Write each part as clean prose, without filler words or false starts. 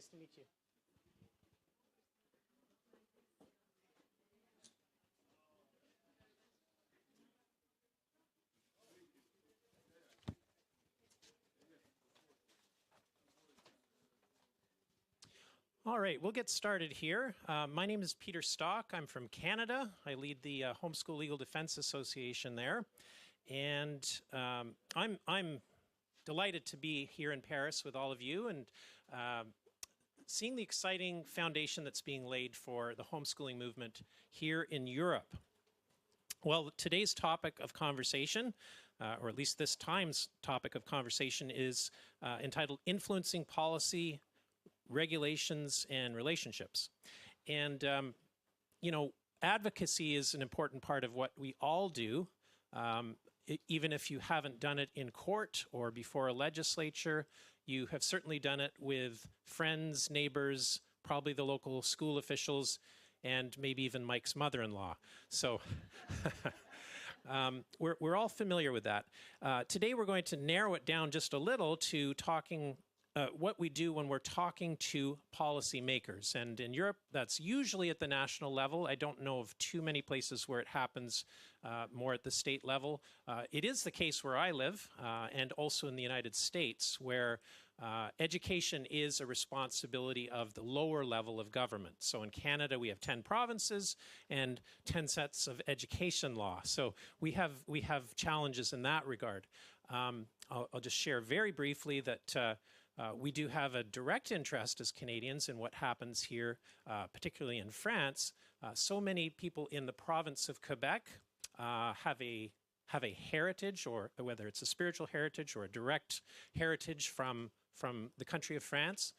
Nice to meet you. All right, we'll get started here. My name is Peter Stock. I'm from Canada. I lead the Homeschool Legal Defense Association there. And I'm delighted to be here in Paris with all of you and seeing the exciting foundation that's being laid for the homeschooling movement here in Europe. Well, today's topic of conversation, or at least this time's topic of conversation, is entitled Influencing Policy, Regulations, and Relationships. And, you know, advocacy is an important part of what we all do. Even if you haven't done it in court or before a legislature, you have certainly done it with friends, neighbors, probably the local school officials, and maybe even Mike's mother-in-law. So we're all familiar with that. Today we're going to narrow it down just a little to talking what we do when we're talking to policymakers. And in Europe, that's usually at the national level. I don't know of too many places where it happens more at the state level. It is the case where I live and also in the United States, where education is a responsibility of the lower level of government. So in Canada, we have 10 provinces and 10 sets of education law. So we have challenges in that regard. I'll just share very briefly that we do have a direct interest as Canadians in what happens here, particularly in France. So many people in the province of Quebec have a heritage, or whether it's a spiritual heritage or a direct heritage from the country of France.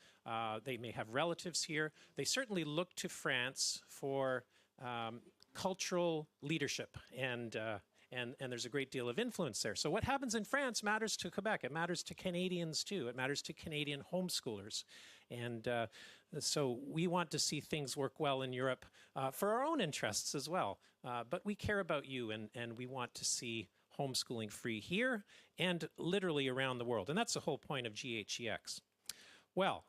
They may have relatives here. They certainly look to France for cultural leadership, and there's a great deal of influence there. So what happens in France matters to Quebec. It matters to Canadians too. It matters to Canadian homeschoolers. And so we want to see things work well in Europe for our own interests as well. But we care about you, and we want to see homeschooling free here and literally around the world. And that's the whole point of GHEX. Well,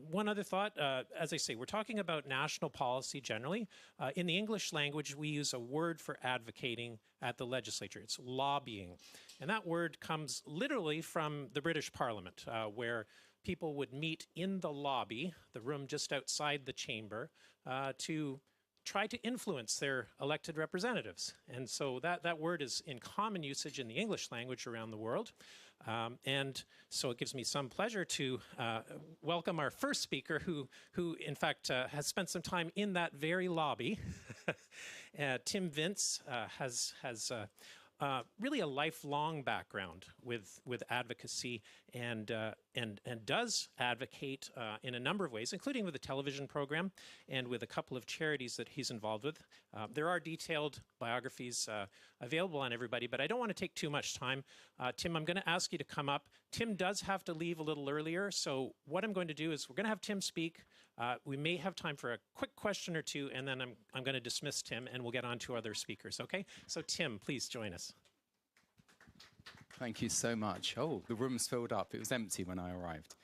one other thought, as I say, we're talking about national policy generally. In the English language, we use a word for advocating at the legislature. It's lobbying. And that word comes literally from the British Parliament, where people would meet in the lobby, the room just outside the chamber, to try to influence their elected representatives. And so that word is in common usage in the English language around the world. And so it gives me some pleasure to welcome our first speaker, who in fact has spent some time in that very lobby. Tim Vince has really a lifelong background with advocacy and does advocate in a number of ways, including with a television program and with a couple of charities that he's involved with. There are detailed biographies available on everybody, but I don't want to take too much time. Tim, I'm going to ask you to come up. Tim does have to leave a little earlier, so what I'm going to do is we're going to have Tim speak. We may have time for a quick question or two, and then I'm going to dismiss Tim, and we'll get on to other speakers, okay? So Tim, please join us. Thank you so much. Oh, the room's filled up. It was empty when I arrived.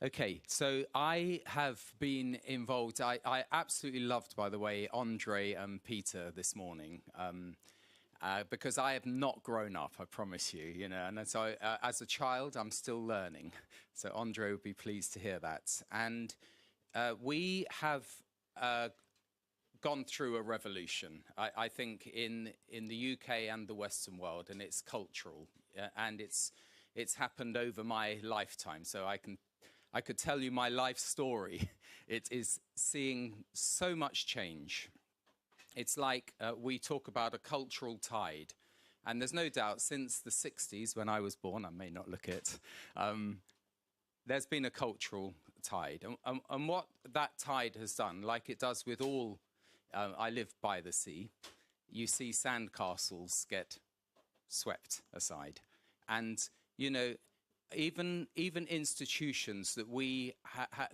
Okay, so I have been involved. I absolutely loved, by the way, Andre and Peter this morning, because I have not grown up, I promise you, you know. And so as a child, I'm still learning. So Andre would be pleased to hear that. And we have gone through a revolution, I think, in the UK and the Western world, and it's cultural, and it's happened over my lifetime. So I could tell you my life story. It is seeing so much change. It's like we talk about a cultural tide, and there's no doubt since the 60s, when I was born, I may not look it, there's been a cultural tide, and what that tide has done, like it does with all. I live by the sea. You see sandcastles get swept aside. And, you know, even institutions that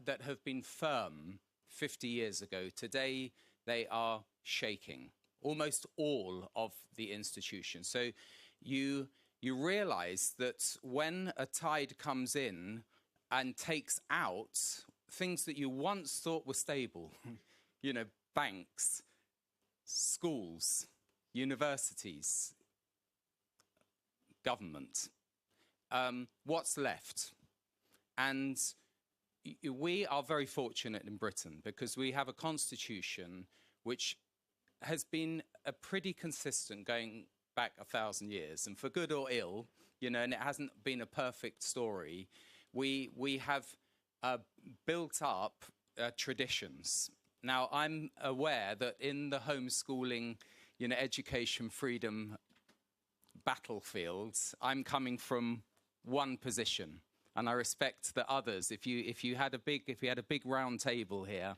that have been firm 50 years ago, today they are shaking. Almost all of the institutions. So you realize that when a tide comes in, and takes out things that you once thought were stable, banks, schools, universities, government. What's left? And we are very fortunate in Britain because we have a constitution which has been pretty consistent going back 1,000 years, and for good or ill, and it hasn't been a perfect story. We have built up traditions. Now, I'm aware that in the homeschooling, education freedom battlefields, I'm coming from one position, and I respect the others. If you had a big round table here,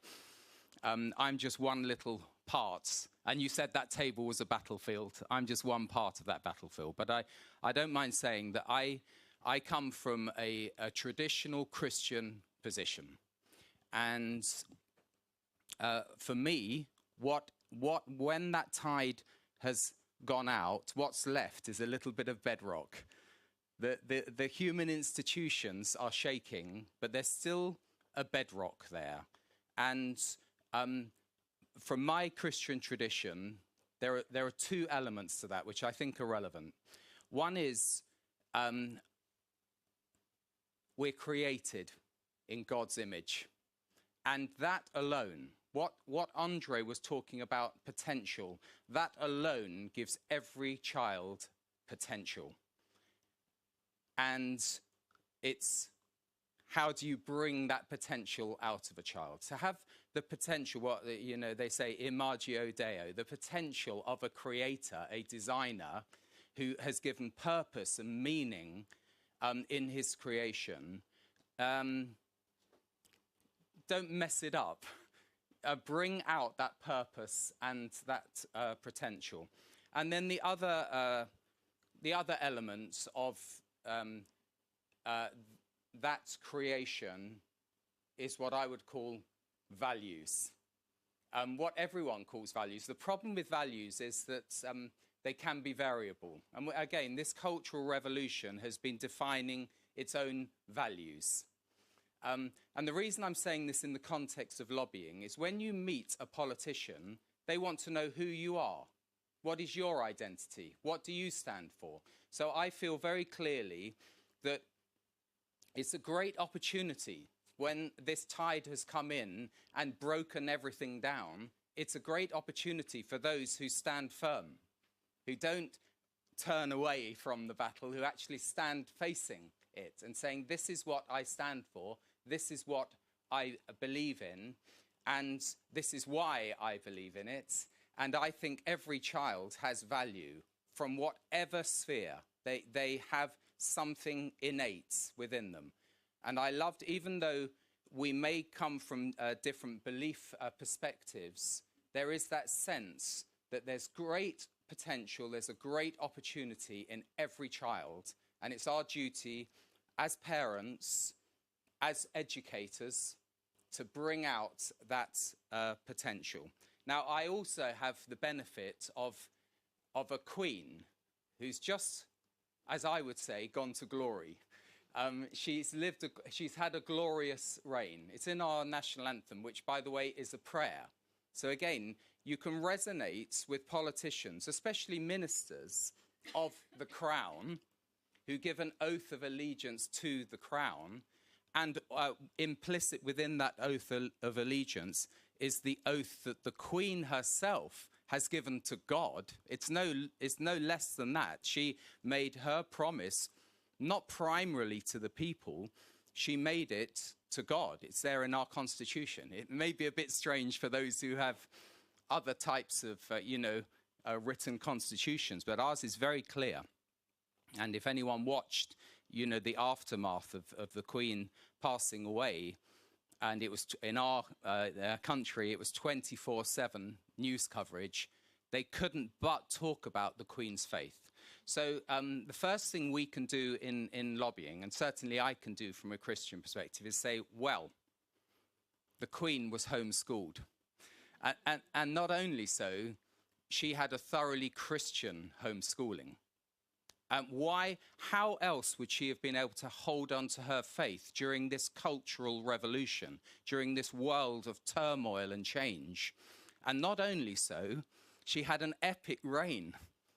I'm just one little part, and you said that table was a battlefield. I'm just one part of that battlefield. But I don't mind saying that I come from a traditional Christian position, and for me, when that tide has gone out, what's left is a little bit of bedrock. The human institutions are shaking, but there's still a bedrock there. And from my Christian tradition, there are two elements to that which I think are relevant. One is we're created in God's image, and that alone, what Andre was talking about, potential, that alone gives every child potential. And it's how do you bring that potential out of a child? To have the potential, they say imago Dei, the potential of a creator, a designer who has given purpose and meaning in his creation. Don't mess it up. Bring out that purpose and that potential. And then the other elements of that creation is what I would call values. What everyone calls values. The problem with values is that they can be variable. And again, this cultural revolution has been defining its own values. And the reason I'm saying this in the context of lobbying is when you meet a politician, they want to know who you are. What is your identity? What do you stand for? So I feel very clearly that it's a great opportunity when this tide has come in and broken everything down. It's a great opportunity for those who stand firm, who don't turn away from the battle, who actually stand facing it and saying, this is what I stand for, this is what I believe in, and this is why I believe in it. And I think every child has value from whatever sphere. They have something innate within them. And I loved, even though we may come from different belief perspectives, there is that sense that there's great potential, there's a great opportunity in every child. And it's our duty as parents, as educators, to bring out that potential. Now, I also have the benefit of a queen who's just, as I would say, gone to glory. She's had a glorious reign. It's in our national anthem, which, by the way, is a prayer. So again, you can resonate with politicians, especially ministers of the crown, who give an oath of allegiance to the crown. And implicit within that oath of allegiance is the oath that the Queen herself has given to God. It's no less than that. She made her promise not primarily to the people, she made it to God. It's there in our constitution. It may be a bit strange for those who have other types of, written constitutions, but ours is very clear. And if anyone watched, the aftermath of the Queen passing away, and it was in our country, it was 24/7 news coverage, they couldn't but talk about the Queen's faith. So the first thing we can do in lobbying, and certainly I can do from a Christian perspective, is say, well, the Queen was homeschooled. And not only so, she had a thoroughly Christian homeschooling. How else would she have been able to hold on to her faith during this cultural revolution, during this world of turmoil and change? And not only so, she had an epic reign.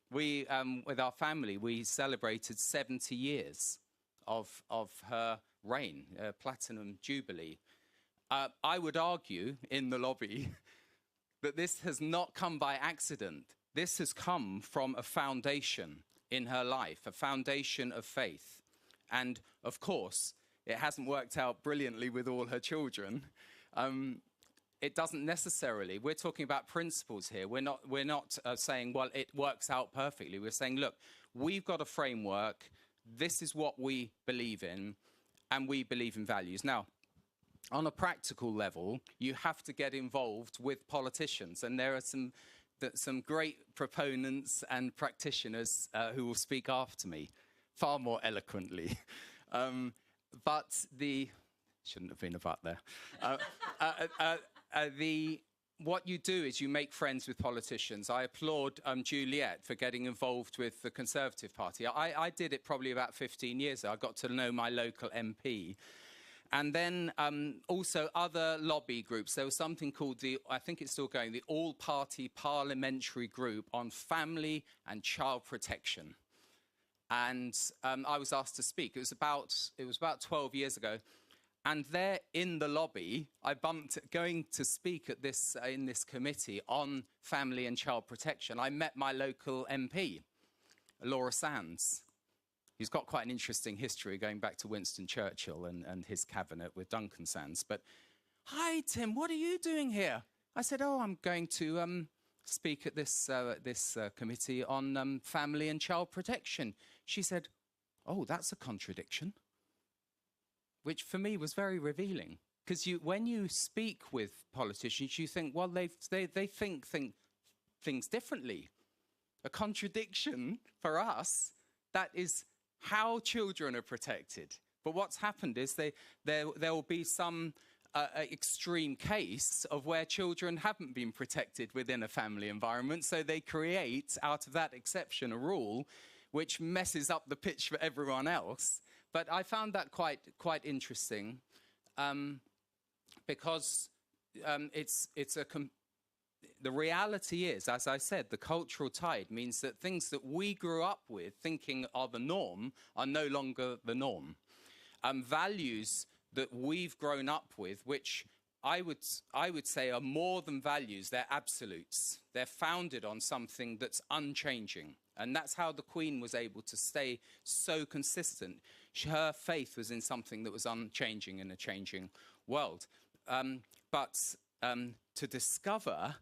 We, with our family, we celebrated 70 years of her reign, Platinum Jubilee. I would argue in the lobby that this has not come by accident. This has come from a foundation in her life, a foundation of faith. And of course, it hasn't worked out brilliantly with all her children. It doesn't necessarily. We're talking about principles here. We're not saying, well, it works out perfectly. We're saying, look, we've got a framework. This is what we believe in, and we believe in values. Now, on a practical level, you have to get involved with politicians, and there are some great proponents and practitioners who will speak after me far more eloquently. But shouldn't have been a but there. What you do is you make friends with politicians. I applaud Juliet for getting involved with the Conservative Party. I did it probably about 15 years ago. I got to know my local MP. And then also other lobby groups. There was something called I think it's still going, the All-Party Parliamentary Group on Family and Child Protection. And I was asked to speak. It was about 12 years ago. And there in the lobby, I bumped going to speak at this in this committee on family and child protection. I met my local MP, Laura Sands. He's got quite an interesting history going back to Winston Churchill and his cabinet with Duncan Sands. But, hi, Tim, what are you doing here? I said, oh, I'm going to speak at this committee on family and child protection. She said, oh, that's a contradiction. Which for me was very revealing. Because when you speak with politicians, you think, well, they think things differently. A contradiction for us, that is how children are protected. But what's happened is there will be some extreme case of where children haven't been protected within a family environment, so they create, out of that exception, a rule which messes up the pitch for everyone else. But I found that quite interesting because the reality is, as I said, the cultural tide means that things that we grew up with thinking are the norm are no longer the norm. Values that we've grown up with, which I would say are more than values, they're absolutes. They're founded on something that's unchanging. And that's how the Queen was able to stay so consistent. Her faith was in something that was unchanging in a changing world. But to discover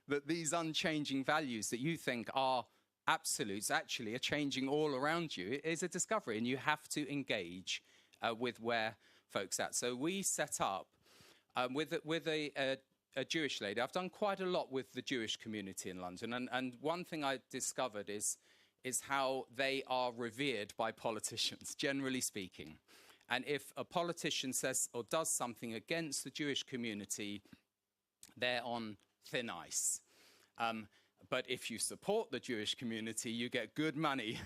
that these unchanging values that you think are absolutes actually are changing all around you is a discovery, and you have to engage with where folks are at. So we set up with a Jewish lady. I've done quite a lot with the Jewish community in London, and one thing I discovered is how they are revered by politicians, generally speaking. And if a politician says or does something against the Jewish community, they're on thin ice. But if you support the Jewish community, you get good money,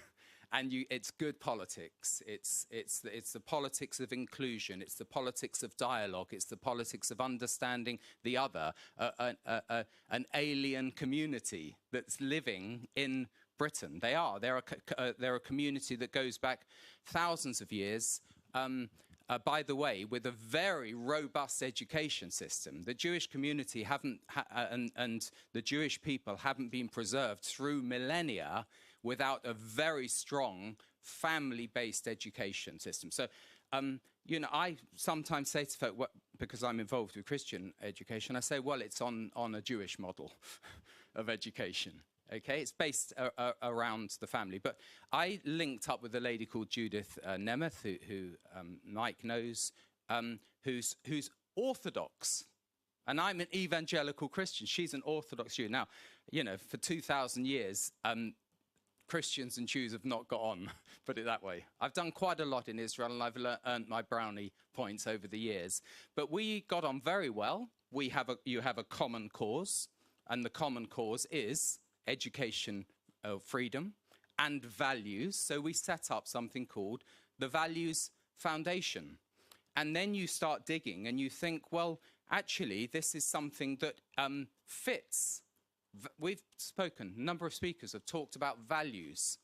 and it's good politics. It's the politics of inclusion. It's the politics of dialogue. It's the politics of understanding the other, an alien community that's living in Britain. They're a community that goes back thousands of years. By the way, with a very robust education system. The Jewish community and the Jewish people haven't been preserved through millennia without a very strong family-based education system. So, I sometimes say to folk, because I'm involved with Christian education, I say, well, it's on a Jewish model of education. Okay, it's based around the family. But I linked up with a lady called Judith Nemeth, who Mike knows, who's Orthodox. And I'm an evangelical Christian. She's an Orthodox Jew. Now, for 2,000 years, Christians and Jews have not got on, put it that way. I've done quite a lot in Israel, and I've earned my brownie points over the years. But we got on very well. You have a common cause, and the common cause is education, freedom, and values. So we set up something called the Values Foundation. And then you start digging and you think, well, actually, this is something that fits. We've spoken, a number of speakers have talked about values.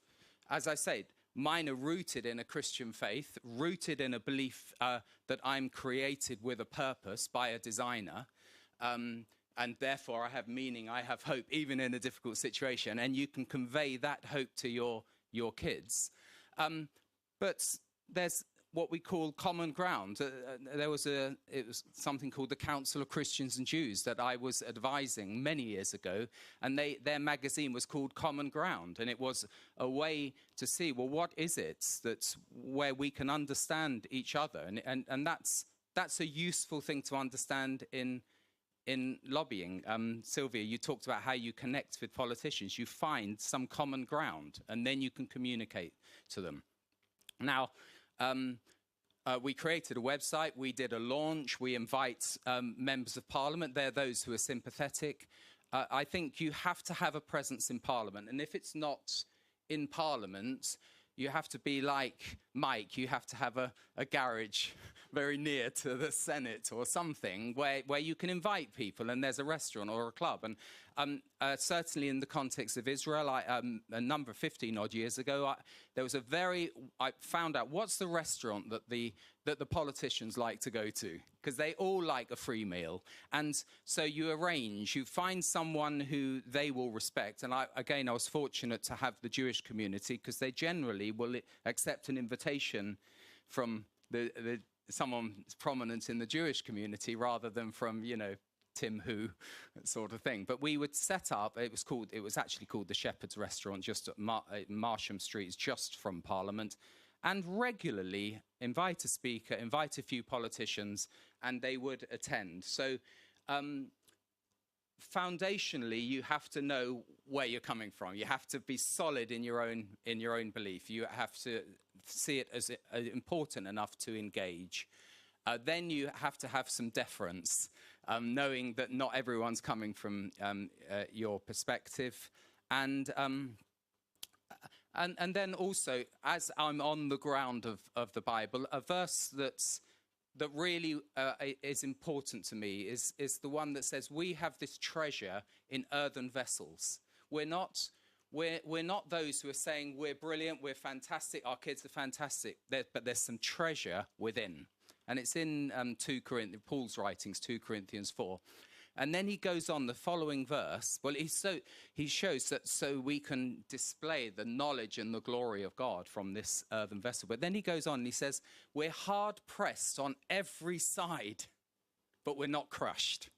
As I said, mine are rooted in a Christian faith, rooted in a belief that I'm created with a purpose by a designer. And therefore, I have meaning, I have hope, even in a difficult situation. And you can convey that hope to your kids. But there's what we call common ground. It was something called the Council of Christians and Jews that I was advising many years ago, and their magazine was called Common Ground, and it was a way to see, well, what is it that's where we can understand each other, and that's a useful thing to understand in lobbying. Sylvia, you talked about how you connect with politicians. You find some common ground, and then you can communicate to them. Now, we created a website, we did a launch, we invite members of Parliament. They're those who are sympathetic. I think you have to have a presence in Parliament, and if it's not in Parliament, you have to be like Mike, you have to have a garage very near to the Senate or something where you can invite people, and there's a restaurant or a club. And certainly in the context of Israel, a number 15 odd years ago, I found out what's the restaurant that the politicians like to go to, because they all like a free meal. And so you find someone who they will respect. And I was fortunate to have the Jewish community, because they generally will accept an invitation from someone prominent in the Jewish community rather than from, Tim Who sort of thing. But we would set up, it was actually called the Shepherd's Restaurant, just at Marsham Street, just from Parliament, and regularly invite a speaker, invite a few politicians, and they would attend. So foundationally, you have to know where you're coming from. You have to be solid in your own belief. You have to see it as important enough to engage. Then you have to have some deference, knowing that not everyone's coming from your perspective. And then also, as I'm on the ground of the Bible, a verse that really is important to me is the one that says, we have this treasure in earthen vessels. We're not those who are saying we're brilliant, we're fantastic, our kids are fantastic, but there's some treasure within. And it's in Paul's writings, 2 Corinthians 4. And then he goes on the following verse. Well, he shows that so we can display the knowledge and the glory of God from this earthen vessel. But then he goes on and he says, we're hard pressed on every side, but we're not crushed.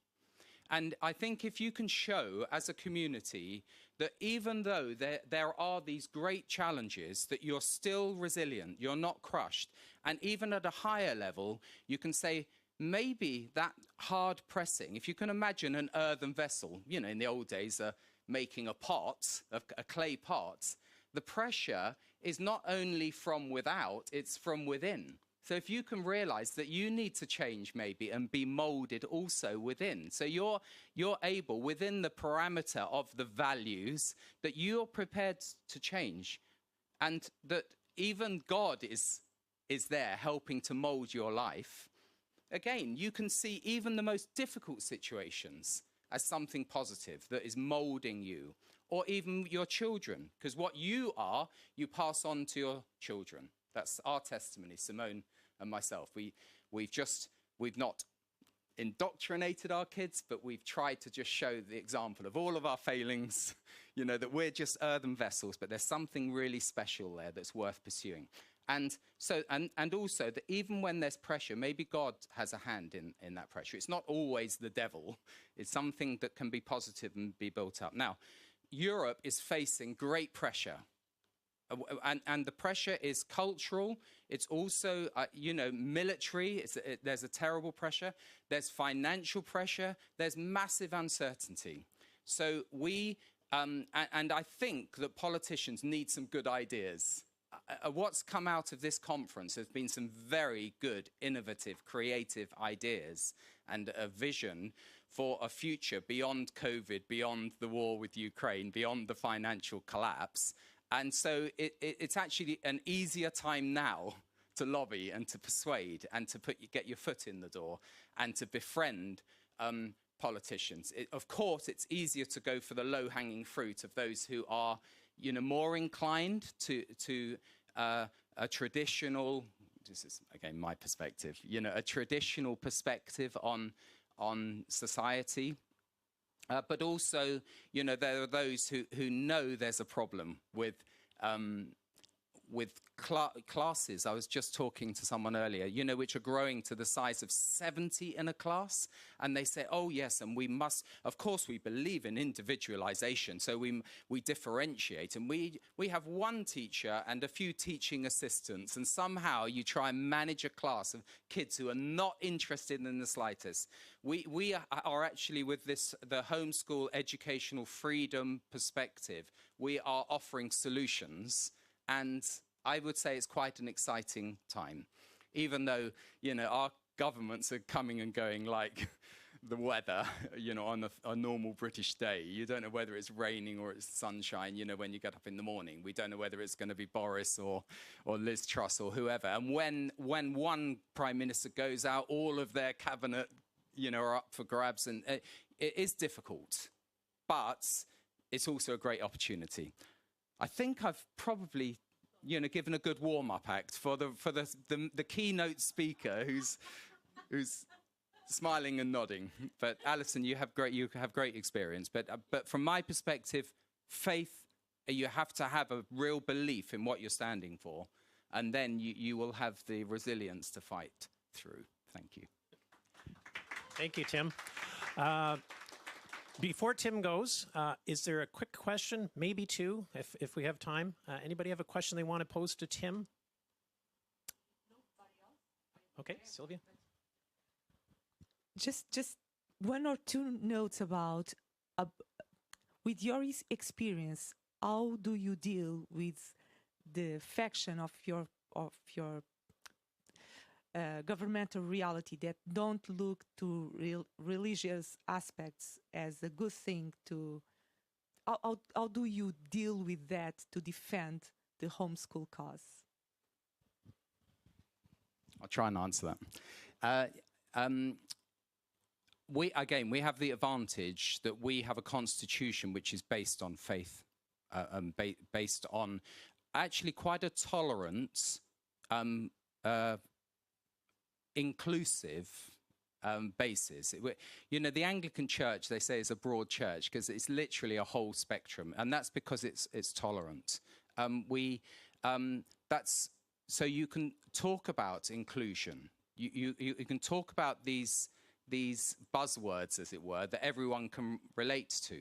And I think if you can show as a community that even though there are these great challenges, that you're still resilient, you're not crushed. And even at a higher level, you can say, maybe that hard pressing, if you can imagine an earthen vessel, in the old days, making a pot, a clay pot, the pressure is not only from without, it's from within. So if you can realize that you need to change maybe and be molded also within. So you're able, within the parameter of the values, that you're prepared to change. And that even God is there helping to mold your life. Again, you can see even the most difficult situations as something positive that is molding you, or even your children. Because what you are, you pass on to your children. That's our testimony, Simone and myself. We've not indoctrinated our kids, but we've tried to just show the example of all of our failings, that we're just earthen vessels, but there's something really special there that's worth pursuing. And so, and also that even when there's pressure, maybe God has a hand in that pressure. It's not always the devil. It's something that can be positive and be built up. Now, Europe is facing great pressure. And the pressure is cultural. It's also, military. There's a terrible pressure. There's financial pressure. There's massive uncertainty. So and I think that politicians need some good ideas. What's come out of this conference has been some very good, innovative, creative ideas and a vision for a future beyond COVID, beyond the war with Ukraine, beyond the financial collapse. And so it's actually an easier time now to lobby and to persuade and to get your foot in the door and to befriend politicians. Of course, it's easier to go for the low-hanging fruit of those who are, more inclined to a traditional. This is again my perspective. A traditional perspective on society. But also, there are those who know there's a problem with classes. I was just talking to someone earlier, which are growing to the size of 70 in a class. And they say, oh, yes, and of course, we believe in individualization. So we differentiate. And we have one teacher and a few teaching assistants. And somehow you try and manage a class of kids who are not interested in the slightest. We are actually, with the homeschool educational freedom perspective, we are offering solutions. And I would say it's quite an exciting time, even though, our governments are coming and going like the weather, on a normal British day. You don't know whether it's raining or it's sunshine, when you get up in the morning. We don't know whether it's going to be Boris or Liz Truss or whoever. And when one prime minister goes out, all of their cabinet, are up for grabs. And it is difficult, but it's also a great opportunity. I think I've probably, given a good warm-up act for the keynote speaker who's smiling and nodding. But Alison, you have great experience. But from my perspective, faith, you have to have a real belief in what you're standing for, and then you will have the resilience to fight through. Thank you. Thank you, Tim. Before Tim goes, is there a quick question, maybe two, if we have time? Anybody have a question they want to pose to Tim? Okay, Sylvia. Just one or two notes about, with your experience, how do you deal with the faction of your governmental reality that don't look to religious aspects as a good thing to, how do you deal with that to defend the homeschool cause? I'll try and answer that. We have the advantage that we have a constitution which is based on faith, based on actually quite a tolerant, inclusive basis. The Anglican Church, they say, is a broad church because it's literally a whole spectrum, and that's because it's tolerant. So you can talk about inclusion. You can talk about these buzzwords, as it were, that everyone can relate to.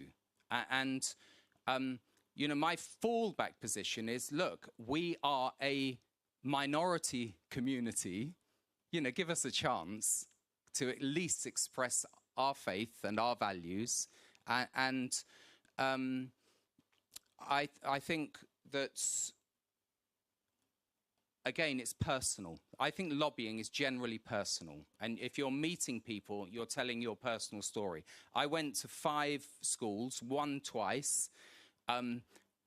And my fallback position is, look, we are a minority community. Give us a chance to at least express our faith and our values. And I think that, again, it's personal. I think lobbying is generally personal. And if you're meeting people, you're telling your personal story. I went to 5 schools, one twice,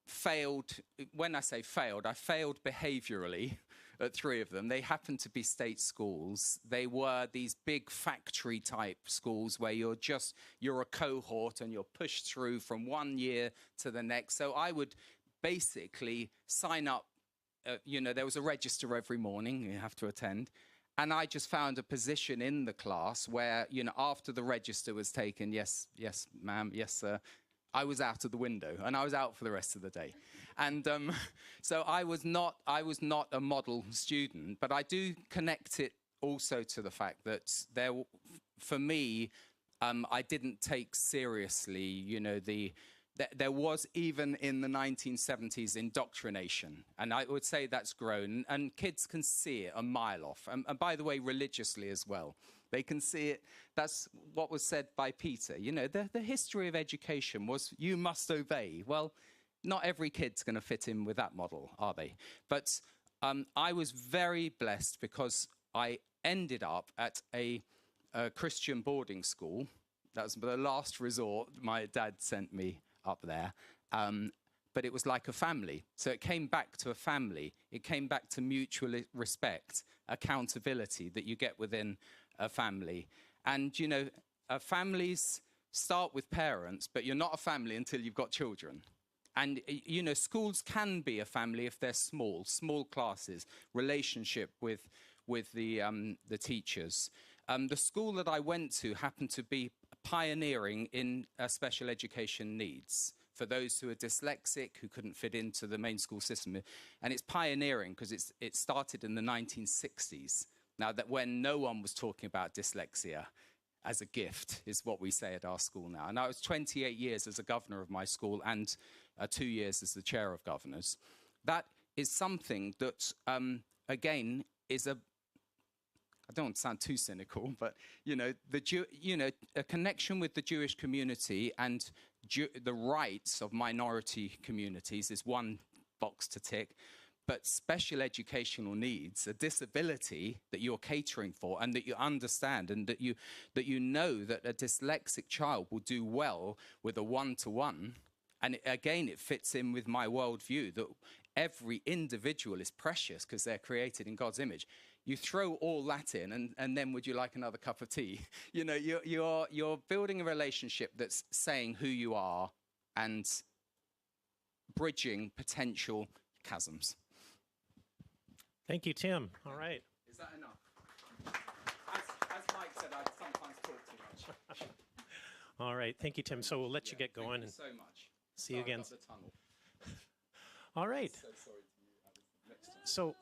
failed. When I say failed, I failed behaviorally at 3 of them. They happened to be state schools. They were these big factory type schools where you're a cohort and you're pushed through from one year to the next. So I would basically sign up. There was a register every morning you have to attend. And I just found a position in the class where, after the register was taken, yes, ma'am, yes, sir, I was out of the window and I was out for the rest of the day. And so I was not a model student, but I do connect it also to the fact that for me, I didn't take seriously, there was, even in the 1970s, indoctrination. And I would say that's grown. And kids can see it a mile off. And by the way, religiously as well. They can see it. That's what was said by Peter. The history of education was, you must obey. Well, not every kid's going to fit in with that model, are they? But I was very blessed because I ended up at a Christian boarding school. That was the last resort. My dad sent me up there. but it was like a family. So it came back to a family. It came back to mutual respect, accountability that you get within a family. And, you know, families start with parents, but you're not a family until you've got children. And, you know, schools can be a family if they're small classes, relationship with the teachers. The school that I went to happened to be pioneering in special education needs for those who are dyslexic, who couldn't fit into the main school system. And it's pioneering because it started in the 1960s. Now, that when no one was talking about dyslexia as a gift, is what we say at our school now. And I was 28 years as a governor of my school and 2 years as the chair of governors. That is something that, again, is I don't want to sound too cynical, but, you know, a connection with the Jewish community and the rights of minority communities is one box to tick. But special educational needs, a disability that you're catering for and that you understand and that you know that a dyslexic child will do well with a one-to-one. And again, it fits in with my worldview that every individual is precious because they're created in God's image. You throw all that in, and then would you like another cup of tea? You know, you're building a relationship that's saying who you are and bridging potential chasms. Thank you, Tim. All right. Is that enough? As Mike said, I sometimes talk too much. All right. Thank you, Tim. So we'll let you get going. Thank you And so much. see you again. About the tunnel. All right. So sorry to you, Alison. Next time. So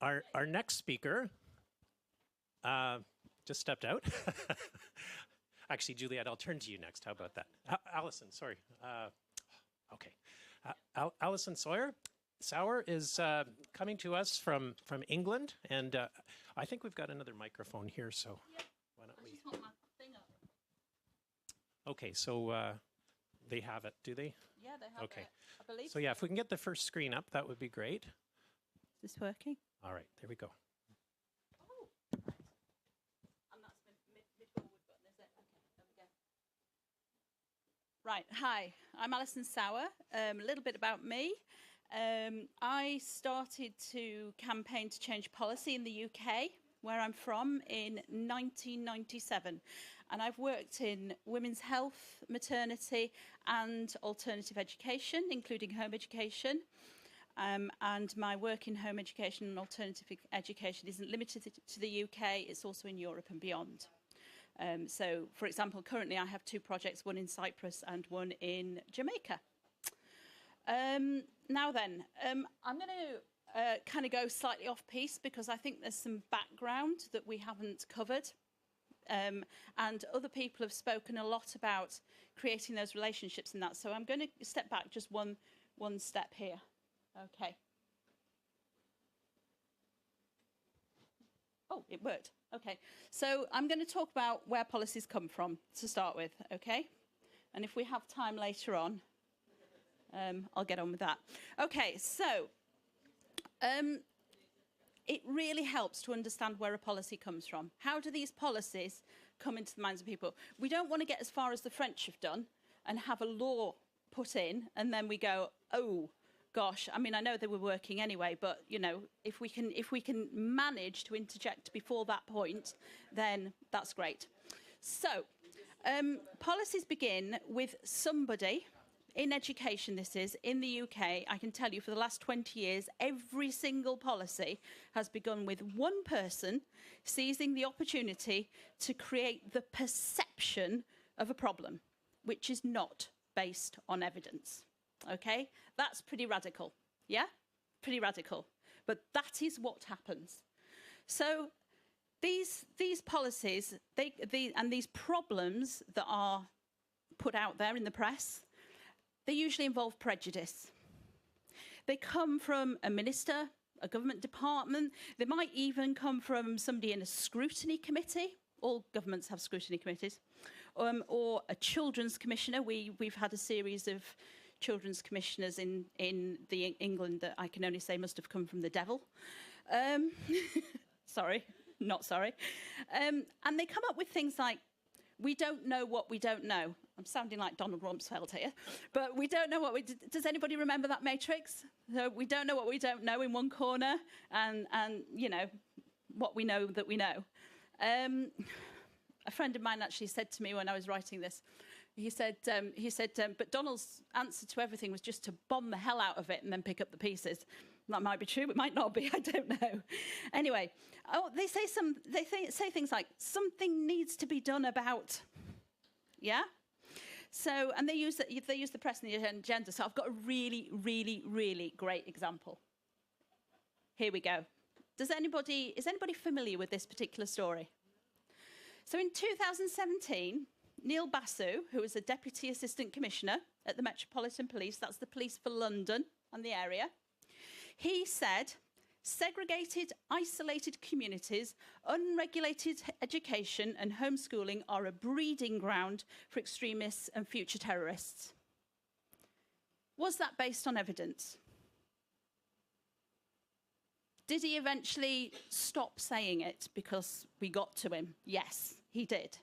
our next speaker just stepped out. Actually, Juliet, I'll turn to you next. How about that? Allison, sorry. Okay. Alison Sauer is coming to us from England, and I think we've got another microphone here, so why don't we... Hold my thing up. Okay, so they have it, do they? Yeah, they have Okay. it. I believe. So yeah, if we can get the first screen up, that would be great. Is this working? All right, there we go. Oh, right. And that's mid forward button, is it? Okay, there we go. Right, hi, I'm Alison Sauer. A little bit about me. I started to campaign to change policy in the UK, where I'm from, in 1997. And I've worked in women's health, maternity, and alternative education, including home education. And my work in home education and alternative education isn't limited to the UK, it's also in Europe and beyond. So, for example, currently I have 2 projects, one in Cyprus and one in Jamaica. Now then, I'm going to kind of go slightly off piece because I think there's some background that we haven't covered. And other people have spoken a lot about creating those relationships and that. So I'm going to step back just one step here. Okay. Oh, it worked. Okay. So I'm going to talk about where policies come from to start with. Okay. And if we have time later on, I'll get on with that. Okay. So it really helps to understand where a policy comes from. How do these policies come into the minds of people? We don't want to get as far as the French have done and have a law put in and then we go, oh, gosh, I mean, I know they were working anyway, but, you know, if we can manage to interject before that point, then that's great. So policies begin with somebody. In education, this is, in the UK, I can tell you for the last 20 years, every single policy has begun with one person seizing the opportunity to create the perception of a problem, which is not based on evidence. Okay? That's pretty radical. Yeah? Pretty radical. But that is what happens. So these policies and these problems that are put out there in the press, they usually involve prejudice. They come from a minister, a government department. They might even come from somebody in a scrutiny committee. All governments have scrutiny committees. Or a children's commissioner. We've had a series of children's commissioners in England that I can only say must have come from the devil. Sorry, not sorry. And they come up with things like, we don't know what we don't know. I'm sounding like Donald Rumsfeld here, but we don't know what we... Does anybody remember that matrix? So we don't know what we don't know in one corner, and you know, what we know that we know. A friend of mine actually said to me when I was writing this, he said, but Donald's answer to everything was just to bomb the hell out of it and then pick up the pieces. That might be true, it might not be, I don't know. Anyway, they say things like, something needs to be done about, yeah? So, and they use the press and the agenda. So I've got a really, really, really great example. Here we go. Is anybody familiar with this particular story? So in 2017, Neil Basu, who was a Deputy Assistant Commissioner at the Metropolitan Police, that's the police for London and the area, he said, segregated, isolated communities, unregulated education and homeschooling are a breeding ground for extremists and future terrorists. Was that based on evidence? Did he eventually stop saying it because we got to him? Yes, he did.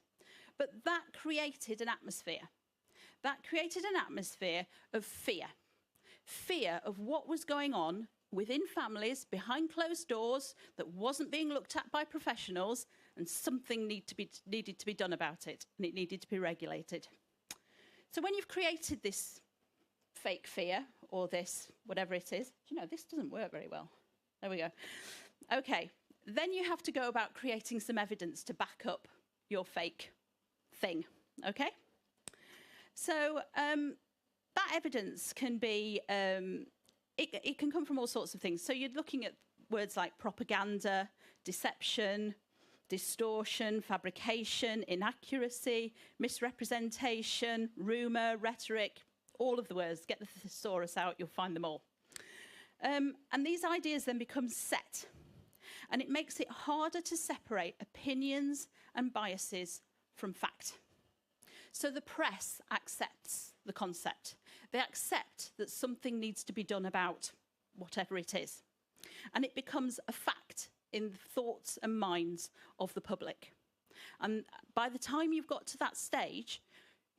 But that created an atmosphere. That created an atmosphere of fear. Fear of what was going on within families, behind closed doors, that wasn't being looked at by professionals, and something needed to be done about it, and it needed to be regulated. So when you've created this fake fear, or this, whatever it is, you know, this doesn't work very well. There we go. Okay, then you have to go about creating some evidence to back up your fake thing, okay? So that evidence can be, it can come from all sorts of things. So you're looking at words like propaganda, deception, distortion, fabrication, inaccuracy, misrepresentation, rumour, rhetoric, all of the words. Get the thesaurus out, you'll find them all. And these ideas then become set. And it makes it harder to separate opinions and biases from fact. So the press accepts the concept. They accept that something needs to be done about whatever it is. And it becomes a fact in the thoughts and minds of the public. And by the time you've got to that stage,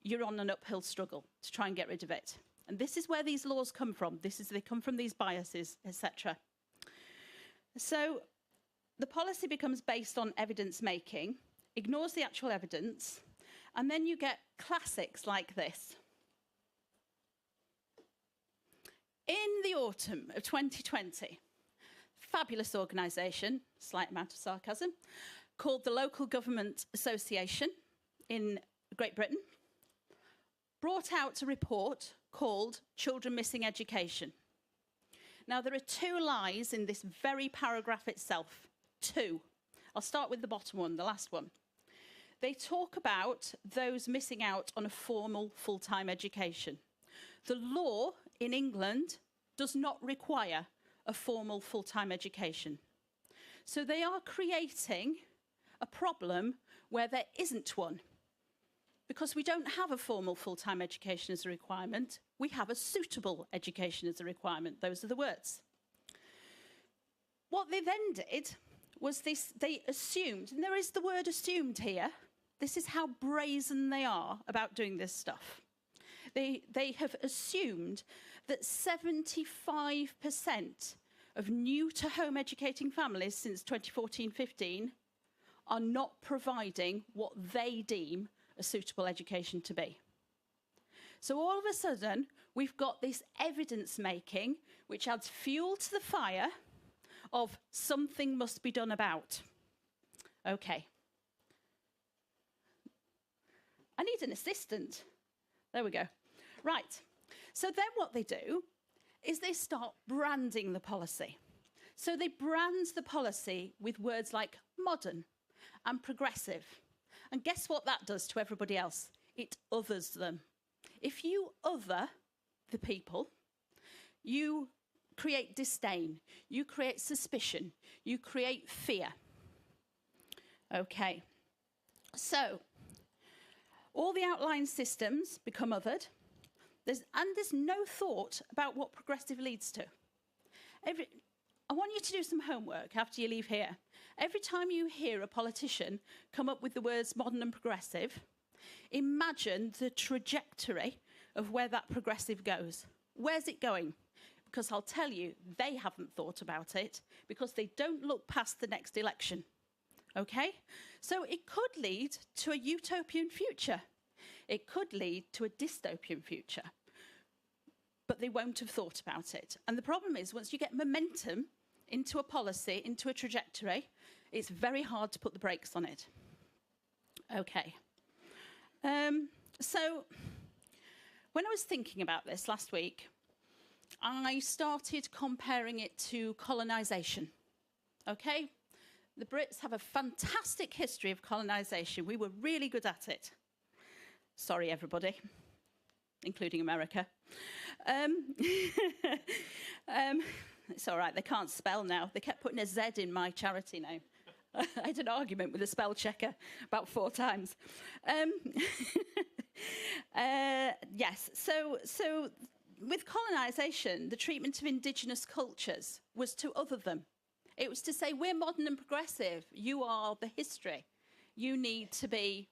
you're on an uphill struggle to try and get rid of it. And this is where these laws come from. They come from these biases, etc. So the policy becomes based on evidence making, ignores the actual evidence, and then you get classics like this. In the autumn of 2020, fabulous organisation, slight amount of sarcasm, called the Local Government Association in Great Britain, brought out a report called Children Missing Education. Now, there are two lies in this very paragraph itself. Two. I'll start with the bottom one, the last one. They talk about those missing out on a formal full-time education. The law in England does not require a formal full-time education. So they are creating a problem where there isn't one. Because we don't have a formal full-time education as a requirement, we have a suitable education as a requirement. Those are the words. What they then did was this, they assumed, and there is the word assumed here, this is how brazen they are about doing this stuff. They have assumed that 75% of new-to-home educating families since 2014-15 are not providing what they deem a suitable education to be. So all of a sudden, we've got this evidence making, which adds fuel to the fire of something must be done about. Okay. I need an assistant. There we go. Right. So then what they do is they start branding the policy. So they brand the policy with words like modern and progressive. And guess what that does to everybody else? It others them. If you other the people, you create disdain, you create suspicion, you create fear. Okay. So all the outline systems become othered. There's no thought about what progressive leads to. I want you to do some homework after you leave here. Every time you hear a politician come up with the words modern and progressive, Imagine the trajectory of where that progressive goes. Where's it going? Because I'll tell you, they haven't thought about it because they don't look past the next election. Okay? So it could lead to a utopian future. It could lead to a dystopian future. But they won't have thought about it. And the problem is, once you get momentum into a policy, into a trajectory, it's very hard to put the brakes on it. Okay. So when I was thinking about this last week, I started comparing it to colonisation. Okay? The Brits have a fantastic history of colonisation. We were really good at it. Sorry, everybody, including America. It's all right, they can't spell now. They kept putting a Z in my charity name. I had an argument with a spell checker about 4 times. Yes, so with colonisation, the treatment of indigenous cultures was to other them. It was to say, we're modern and progressive. You are the history. You need to be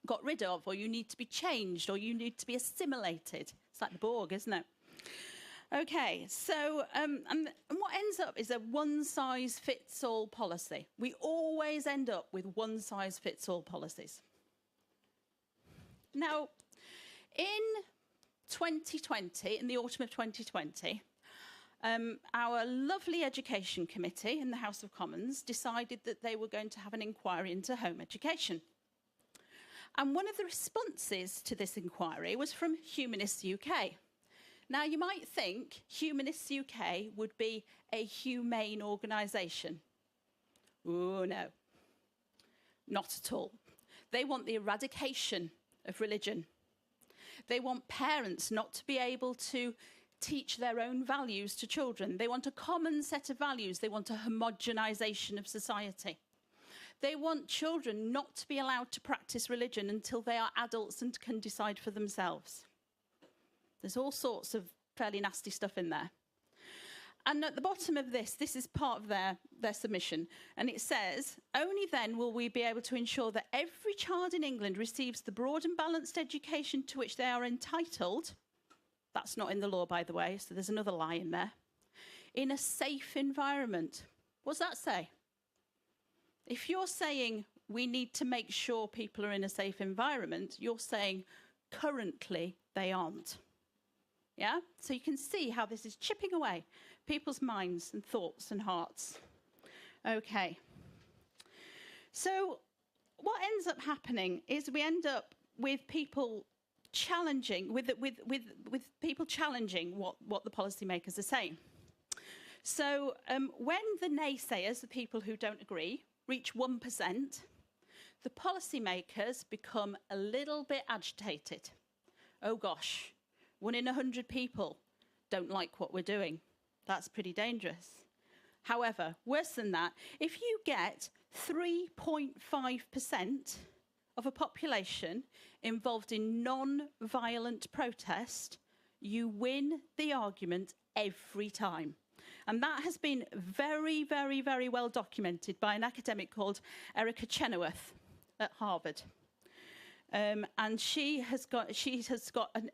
got rid of, or you need to be changed, or you need to be assimilated. It's like the Borg, isn't it? Okay, so and what ends up is a one-size-fits-all policy. We always end up with one-size-fits-all policies. Now, in 2020, in the autumn of 2020, our lovely Education Committee in the House of Commons decided that they were going to have an inquiry into home education. And one of the responses to this inquiry was from Humanists UK. Now, you might think Humanists UK would be a humane organisation. Oh, no. Not at all. They want the eradication of religion. They want parents not to be able to teach their own values to children. They want a common set of values. They want a homogenisation of society. They want children not to be allowed to practice religion until they are adults and can decide for themselves. There's all sorts of fairly nasty stuff in there. And at the bottom of this is part of their submission. And it says, only then will we be able to ensure that every child in England receives the broad and balanced education to which they are entitled. That's not in the law, by the way, so there's another lie in there. In a safe environment. What does that say? If you're saying we need to make sure people are in a safe environment, you're saying currently they aren't. Yeah? So you can see how this is chipping away people's minds and thoughts and hearts. Okay. So what ends up happening is we end up with people challenging, with people challenging what the policymakers are saying. So when the naysayers, the people who don't agree, reach 1%, the policymakers become a little bit agitated. Oh gosh, 1 in 100 people don't like what we're doing. That's pretty dangerous. However, worse than that, if you get 3.5% of a population involved in non-violent protest, you win the argument every time. And that has been very, very, very well documented by an academic called Erica Chenoweth at Harvard. And she has got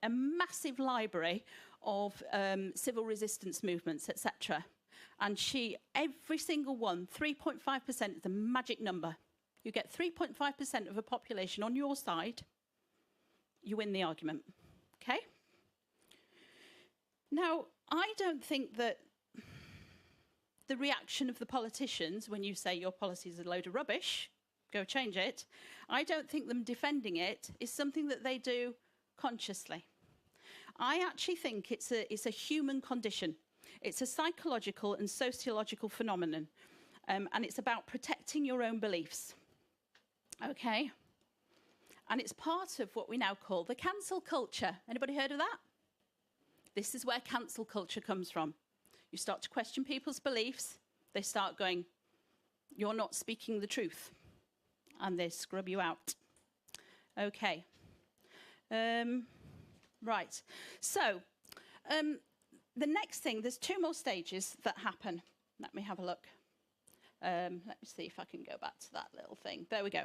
a massive library of civil resistance movements, etc. And every single one, 3.5% is the magic number. You get 3.5% of a population on your side, you win the argument. Okay? Now, I don't think that the reaction of the politicians when you say your policy is a load of rubbish, go change it, I don't think them defending it is something that they do consciously. I actually think it's a human condition. It's a psychological and sociological phenomenon, and it's about protecting your own beliefs. Okay? And it's part of what we now call the cancel culture. Anybody heard of that? This is where cancel culture comes from. You start to question people's beliefs. They start going, you're not speaking the truth. And they scrub you out. Okay. Right. So, the next thing, there's 2 more stages that happen. Let me have a look. Let me see if I can go back to that little thing. There we go.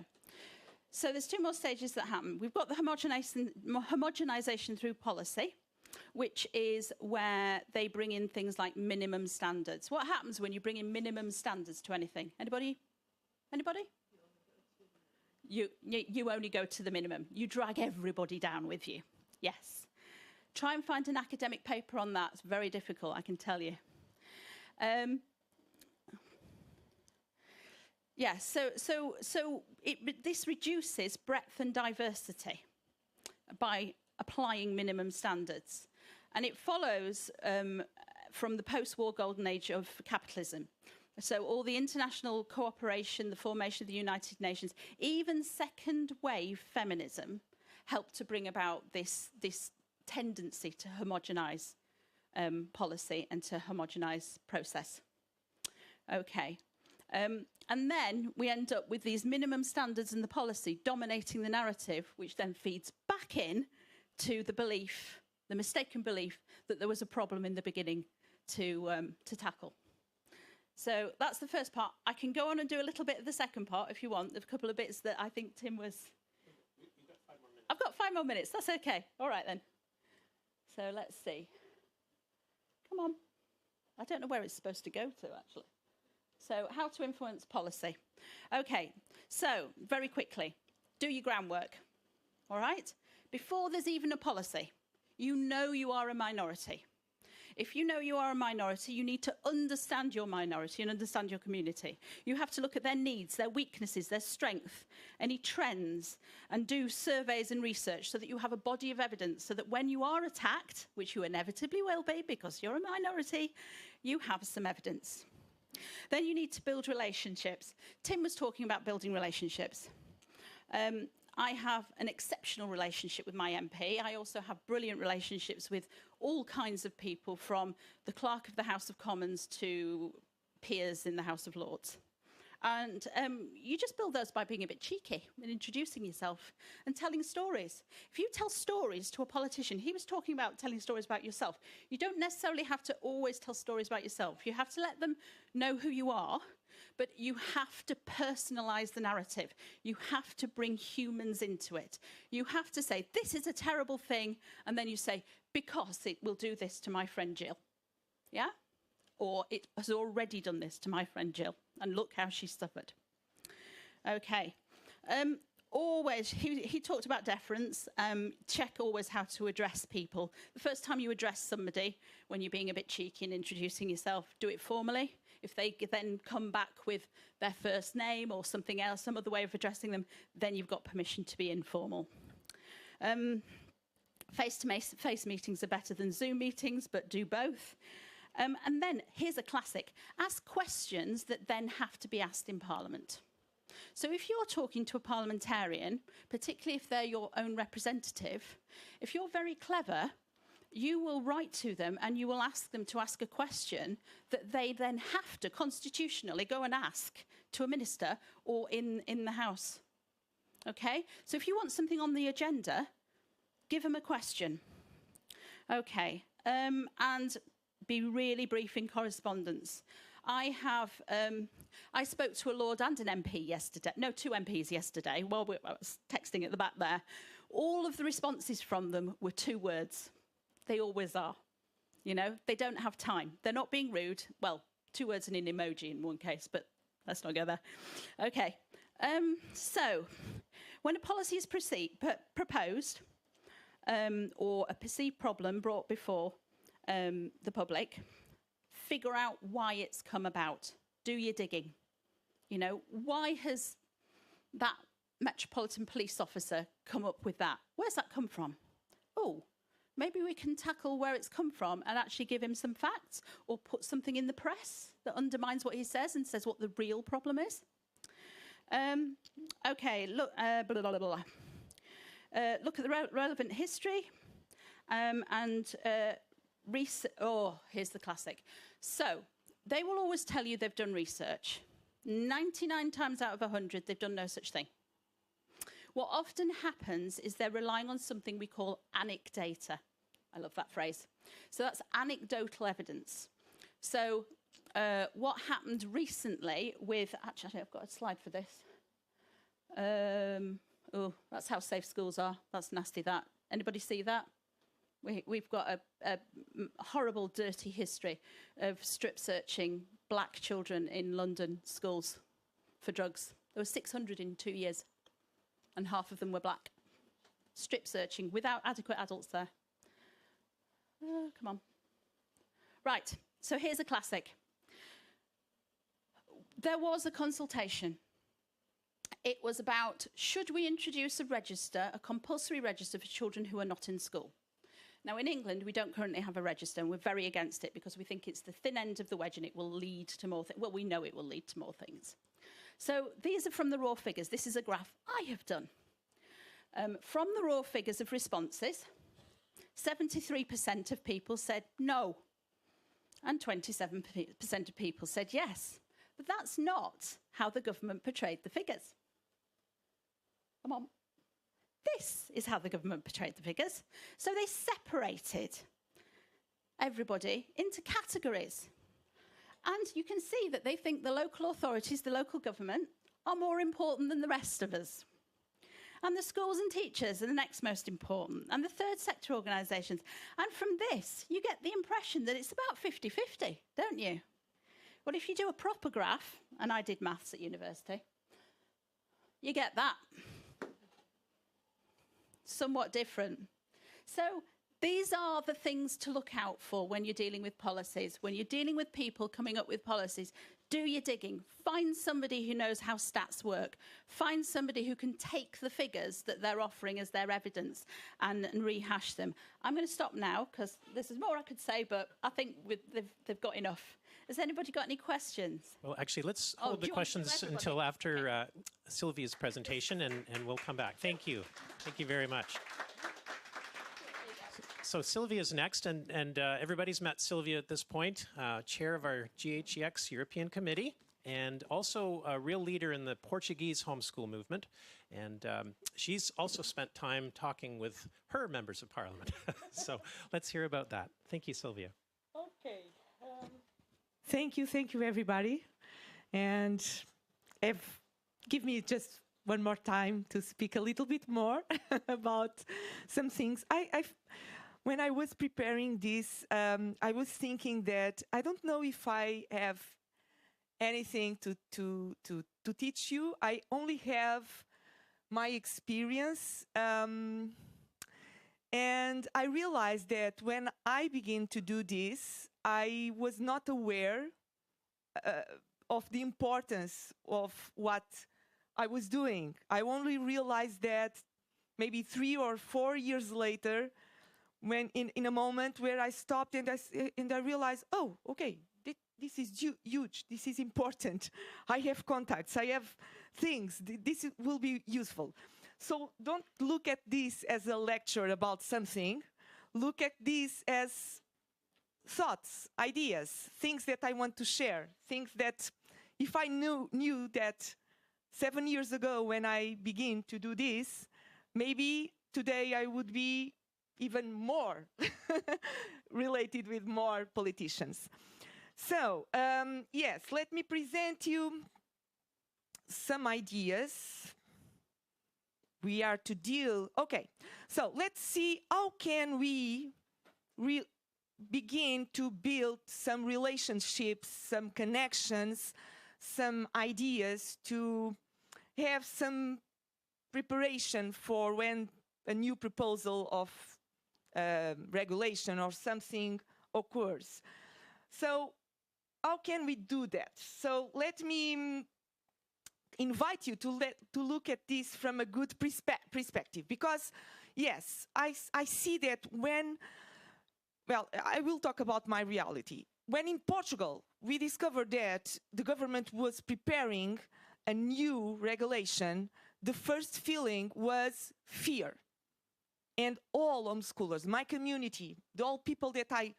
So there's 2 more stages that happen. We've got the homogenization through policy, which is where they bring in things like minimum standards. What happens when you bring in minimum standards to anything? Anybody? Anybody? You only go to the minimum. You drag everybody down with you. Yes. Try and find an academic paper on that. It's very difficult, I can tell you. Yeah, this reduces breadth and diversity by applying minimum standards. And it follows from the post-war golden age of capitalism. So all the international cooperation, the formation of the United Nations, even second wave feminism helped to bring about this tendency to homogenize policy and to homogenize process. Okay. And then we end up with these minimum standards in the policy dominating the narrative, which then feeds back in to the belief, the mistaken belief, that there was a problem in the beginning to tackle. So that's the first part. I can go on and do a little bit of the second part if you want. There's a couple of bits that I think Tim was... You've got 5 more minutes. I've got 5 more minutes. That's okay. All right, then. So let's see. Come on. I don't know where it's supposed to go to, actually. So how to influence policy. Okay, so very quickly, do your groundwork, all right? Before there's even a policy, you know you are a minority. If you know you are a minority, you need to understand your minority and understand your community. You have to look at their needs, their weaknesses, their strength, any trends, and do surveys and research so that you have a body of evidence so that when you are attacked, which you inevitably will be because you're a minority, you have some evidence. Then you need to build relationships. Tim was talking about building relationships. I have an exceptional relationship with my MP. I also have brilliant relationships with all kinds of people, from the clerk of the House of Commons to peers in the House of Lords. And you just build those by being a bit cheeky and introducing yourself and telling stories. If you tell stories to a politician, he was talking about telling stories about yourself. You don't necessarily have to always tell stories about yourself. You have to let them know who you are, but you have to personalize the narrative. You have to bring humans into it. You have to say, this is a terrible thing, and then you say, because it will do this to my friend Jill. Yeah? Or it has already done this to my friend Jill, and look how she suffered. Okay. Always, he talked about deference. Check always how to address people. The first time you address somebody, when you're being a bit cheeky and introducing yourself, do it formally. If they then come back with their first name or something else, some other way of addressing them, then you've got permission to be informal. Face-to-face meetings are better than Zoom meetings, but do both. And then, here's a classic. Ask questions that then have to be asked in Parliament. So if you're talking to a parliamentarian, particularly if they're your own representative, if you're very clever, you will write to them and you will ask them to ask a question that they then have to constitutionally go and ask to a minister or in the House. Okay? So if you want something on the agenda, give them a question. Okay. And be really brief in correspondence. I spoke to a Lord and an MP yesterday. No, 2 MPs yesterday. Well, I was texting at the back there. All of the responses from them were 2 words. They always are. You know, they don't have time. They're not being rude. Well, 2 words and an emoji in one case, but let's not go there. Okay. So, when a policy is proposed, or a perceived problem brought before the public, figure out why it's come about. Do your digging. You know, why has that Metropolitan Police officer come up with that? Where's that come from? Oh, maybe we can tackle where it's come from and actually give him some facts, or put something in the press that undermines what he says and says what the real problem is. Okay, look, blah, blah, blah, blah. Look at the relevant history here's the classic. So, they will always tell you they've done research. 99 times out of 100, they've done no such thing. What often happens is they're relying on something we call anecdata. I love that phrase. So that's anecdotal evidence. So what happened recently with... Actually, I've got a slide for this. Oh, that's how safe schools are. That's nasty, that. Anybody see that? We've got a horrible, dirty history of strip searching black children in London schools for drugs. There were 600 in 2 years, and half of them were black. Strip searching without adequate adults there. Come on. Right, so here's a classic. There was a consultation. It was about, should we introduce a register, a compulsory register for children who are not in school? Now, in England, we don't currently have a register, and we're very against it because we think it's the thin end of the wedge and it will lead to more things. Well, we know it will lead to more things. So these are from the raw figures. This is a graph I have done. From the raw figures of responses, 73% of people said no, and 27% of people said yes. But that's not how the government portrayed the figures. Come on. This is how the government portrayed the figures. So they separated everybody into categories. And you can see that they think the local authorities, the local government, are more important than the rest of us. And the schools and teachers are the next most important, and the third sector organisations. And from this, you get the impression that it's about 50-50, don't you? Well, if you do a proper graph, and I did maths at university, you get that. Somewhat different. So these are the things to look out for when you're dealing with policies. When you're dealing with people coming up with policies, do your digging. Find somebody who knows how stats work. Find somebody who can take the figures that they're offering as their evidence and rehash them. I'm going to stop now because there's more I could say, but I think they've got enough. Has anybody got any questions? Well, actually, let's hold the questions until after Sylvia's presentation, and we'll come back. Thank you. Thank you very much. So Sylvia's next, and everybody's met Sylvia at this point, chair of our GHEX European Committee, and also a real leader in the Portuguese homeschool movement. And she's also spent time talking with her members of parliament. So let's hear about that. Thank you, Sylvia. Okay. Thank you, everybody. And give me just one more time to speak a little bit more about some things. When I was preparing this, I was thinking that I don't know if I have anything to teach you. I only have my experience. And I realized that when I began to do this, I was not aware of the importance of what I was doing. I only realized that maybe 3 or 4 years later, when in a moment where I stopped and I realized, oh, okay, this is huge, this is important. I have contacts, I have things, this will be useful. So don't look at this as a lecture about something. Look at this as thoughts, ideas, things that I want to share, things that if I knew that 7 years ago when I began to do this, maybe today I would be even more related with more politicians. So, yes, let me present you some ideas. We are to deal, okay, so let's see how can we begin to build some relationships, some connections, some ideas to have some preparation for when a new proposal of regulation or something occurs. So how can we do that? So let me invite you to look at this from a good perspective, because yes, I see that when, well, I will talk about my reality. When in Portugal, we discovered that the government was preparing a new regulation, the first feeling was fear. And all homeschoolers, my community, all people that I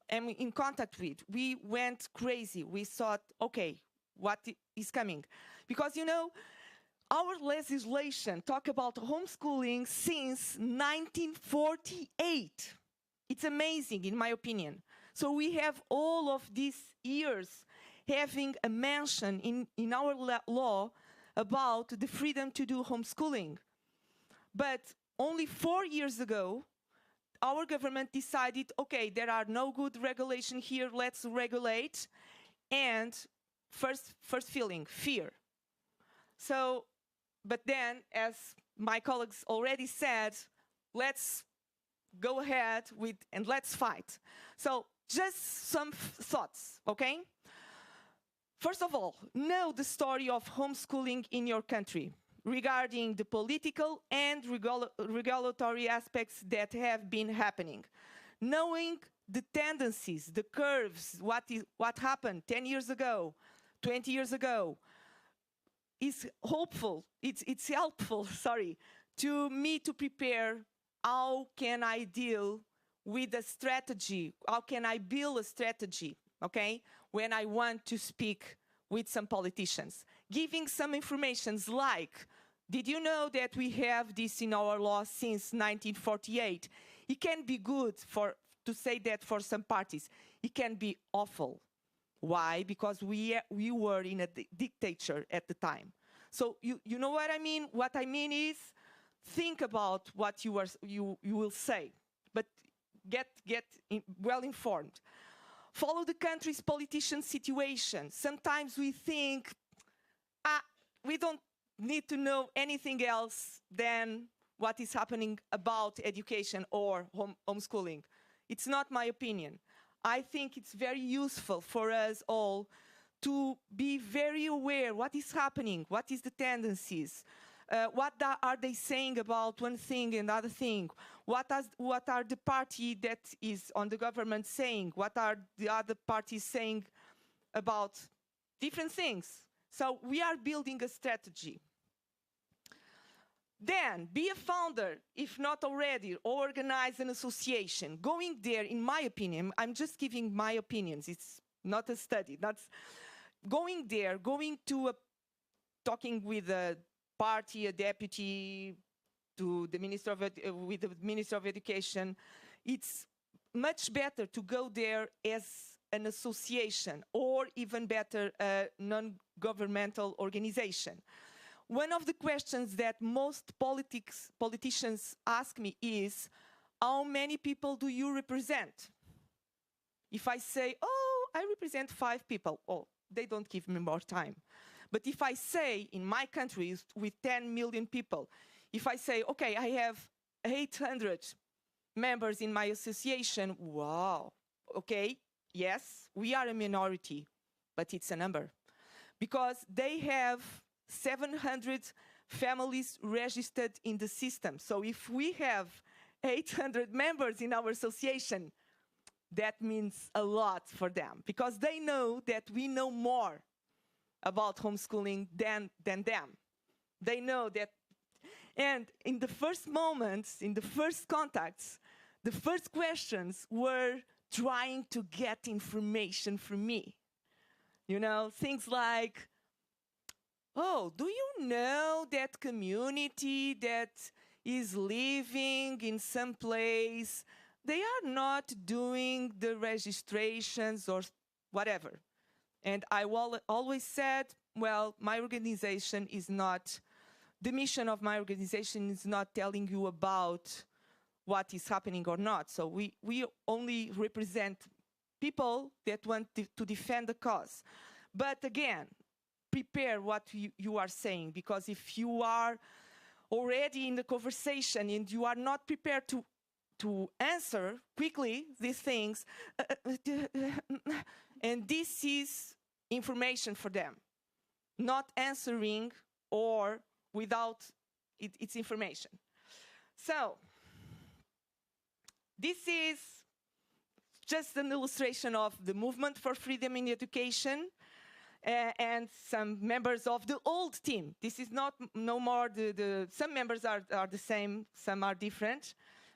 am in contact with, we went crazy. We thought, okay, what is coming? Because, you know, our legislation talk about homeschooling since 1948. It's amazing, in my opinion. So we have all of these years having a mention in our law about the freedom to do homeschooling. But only 4 years ago, our government decided, okay, there are no good regulation here, let's regulate. And first feeling, fear. So, but then, as my colleagues already said, let's go ahead with and let's fight. So, just some thoughts, okay? First of all, know the story of homeschooling in your country regarding the political and regulatory aspects that have been happening. Knowing the tendencies, the curves, what happened 10 years ago, 20 years ago, is hopeful, it's helpful, sorry, to me to prepare how can I deal with a strategy, how can I build a strategy, okay, when I want to speak with some politicians. Giving some informations like, did you know that we have this in our law since 1948? It can be good to say that for some parties. It can be awful. Why? Because we were in a dictator at the time. So you know what I mean? What I mean is, think about what you will say, but get well informed. Follow the country's politician situation. Sometimes we think, we don't need to know anything else than what is happening about education or homeschooling. It's not my opinion. I think it's very useful for us all to be very aware what is happening, what is the tendencies, what are they saying about one thing and other thing, what are the party that is on the government saying, what are the other parties saying about different things. So we are building a strategy. Then, be a founder, if not already, or organize an association. Going there, in my opinion, I'm just giving my opinions, it's not a study. That's going there, talking with a party, a deputy, to the Minister of with the Minister of Education. It's much better to go there as an association, or even better, a non-governmental organization. One of the questions that most politicians ask me is, how many people do you represent? If I say, oh, I represent 5 people, oh, they don't give me more time. But if I say, in my country with 10 million people, if I say, okay, I have 800 members in my association, wow, okay, yes, we are a minority, but it's a number. Because they have 700 families registered in the system. So if we have 800 members in our association, that means a lot for them, because they know that we know more about homeschooling than them. They know that. And in the first moments, in the first contacts, the first questions were trying to get information from me. You know, things like, oh, do you know that community that is living in some place, they are not doing the registrations or whatever? And I always said, well, my organization is not, the mission of my organization is not telling you about what is happening or not. So we only represent people that want to defend the cause. But again, prepare what you are saying, because if you are already in the conversation and you are not prepared to answer quickly these things, and this is information for them, not answering or without it's information. So this is just an illustration of the movement for freedom in education. And some members of the old team. This is not no more some members are the same, some are different,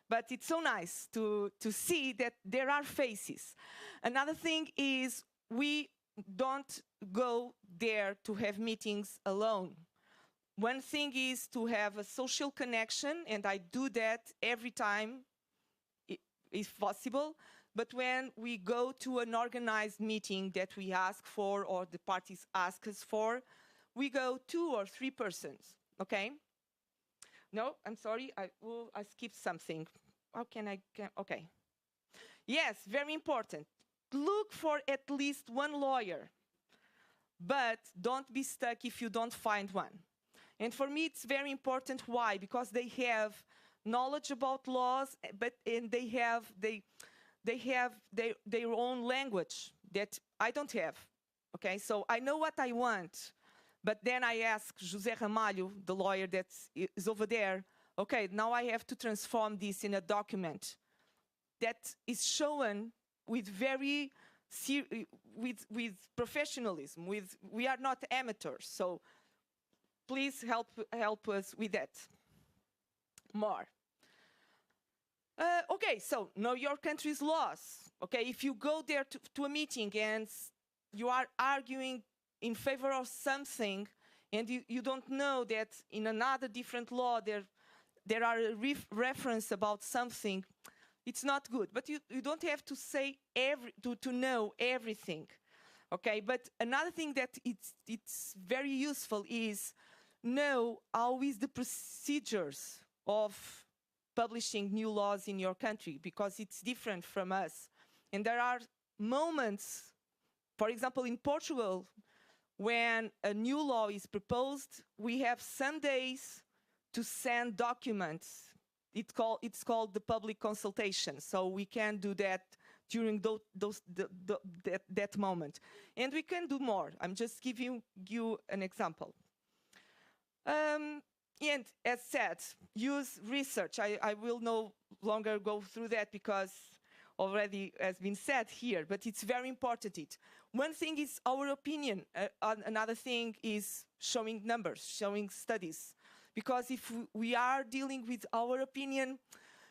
but it's so nice to see that there are faces. Another thing is, we don't go there to have meetings alone. One thing is to have a social connection, and I do that every time if possible. But when we go to an organized meeting that we ask for, or the parties ask us for, we go 2 or 3 persons, okay? No, I'm sorry, I skipped something. How can I, okay. Yes, very important. Look for at least one lawyer, but don't be stuck if you don't find one. And for me, it's very important. Why? Because they have knowledge about laws, and they have their own language that I don't have. Okay, so I know what I want, but then I ask José Ramalho, the lawyer that is over there, okay, now I have to transform this in a document that is shown with very with professionalism. We are not amateurs, so please help us with that more. Okay, so know your country's laws. Okay, if you go there to a meeting and you are arguing in favor of something, and you don't know that in another different law there are a reference about something, it's not good. But you don't have to say to know everything. Okay, but another thing that it's very useful is know how is the procedures of publishing new laws in your country, because it's different from us. And there are moments, for example, in Portugal, when a new law is proposed, we have some days to send documents. It's called the public consultation. So we can do that during that moment. And we can do more. I'm just giving you an example. And as said, use research. I will no longer go through that because already has been said here, but it's very important. One thing is our opinion. Another thing is showing numbers, showing studies. Because if we are dealing with our opinion,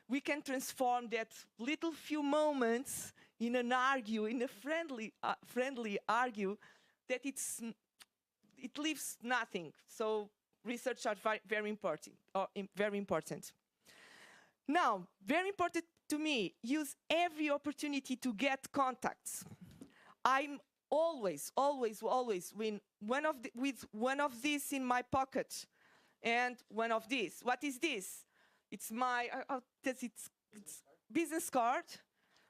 we can transform that little few moments in an argue, in a friendly argue, that it leaves nothing. So research are very important. Now, very important to me, use every opportunity to get contacts. I'm always with one of these in my pocket and one of these. What is this? It's my it's business card.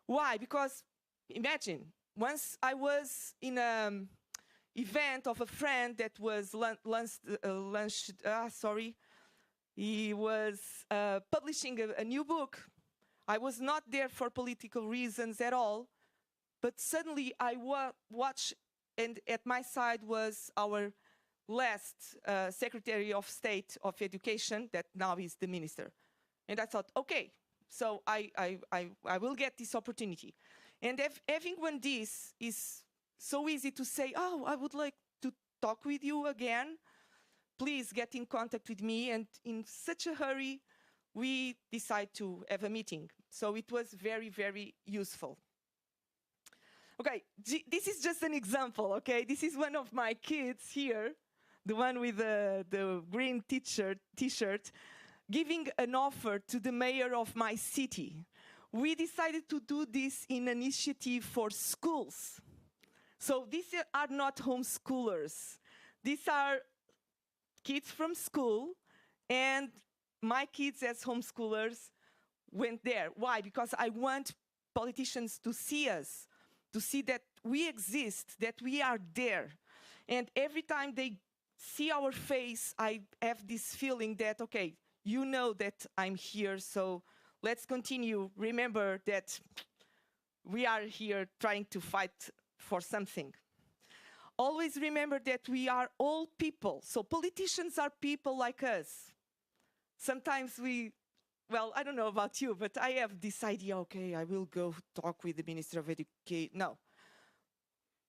Why? Because imagine, once I was in an event of a friend that was he was publishing a new book. I was not there for political reasons at all, but suddenly I watched, and at my side was our last Secretary of State of Education, that now is the minister. And I thought, okay, so I will get this opportunity. And having one this is so easy to say, oh, I would like to talk with you again. Please get in contact with me. And in such a hurry, we decide to have a meeting. So it was very, very useful. Okay, this is just an example, okay? This is one of my kids here, the one with the green t-shirt, giving an offer to the mayor of my city. We decided to do this in an initiative for schools. So these are not homeschoolers. These are kids from school, and my kids as homeschoolers went there. Why? Because I want politicians to see us, to see that we exist, that we are there. And every time they see our face, I have this feeling that, okay, you know that I'm here, so let's continue. Remember that we are here trying to fight for something. Always remember that we are all people. So politicians are people like us. Sometimes well, I don't know about you, but I have this idea, okay, I will go talk with the Minister of Education. No,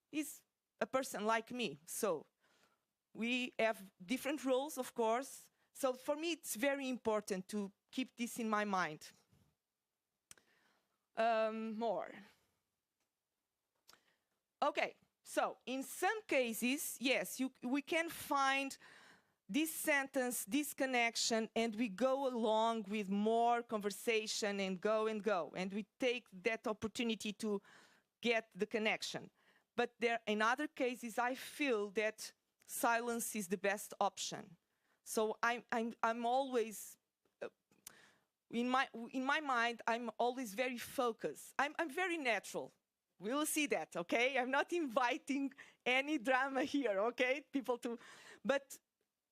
he's a person like me. So we have different roles, of course. So for me, it's very important to keep this in my mind. More. Okay, so in some cases, yes, we can find this sentence, this connection, and we go along with more conversation and go. And we take that opportunity to get the connection. But in other cases, I feel that silence is the best option. So I'm always in my mind, I'm always very focused. I'm very natural. We will see that, okay? I'm not inviting any drama here, okay? People to, but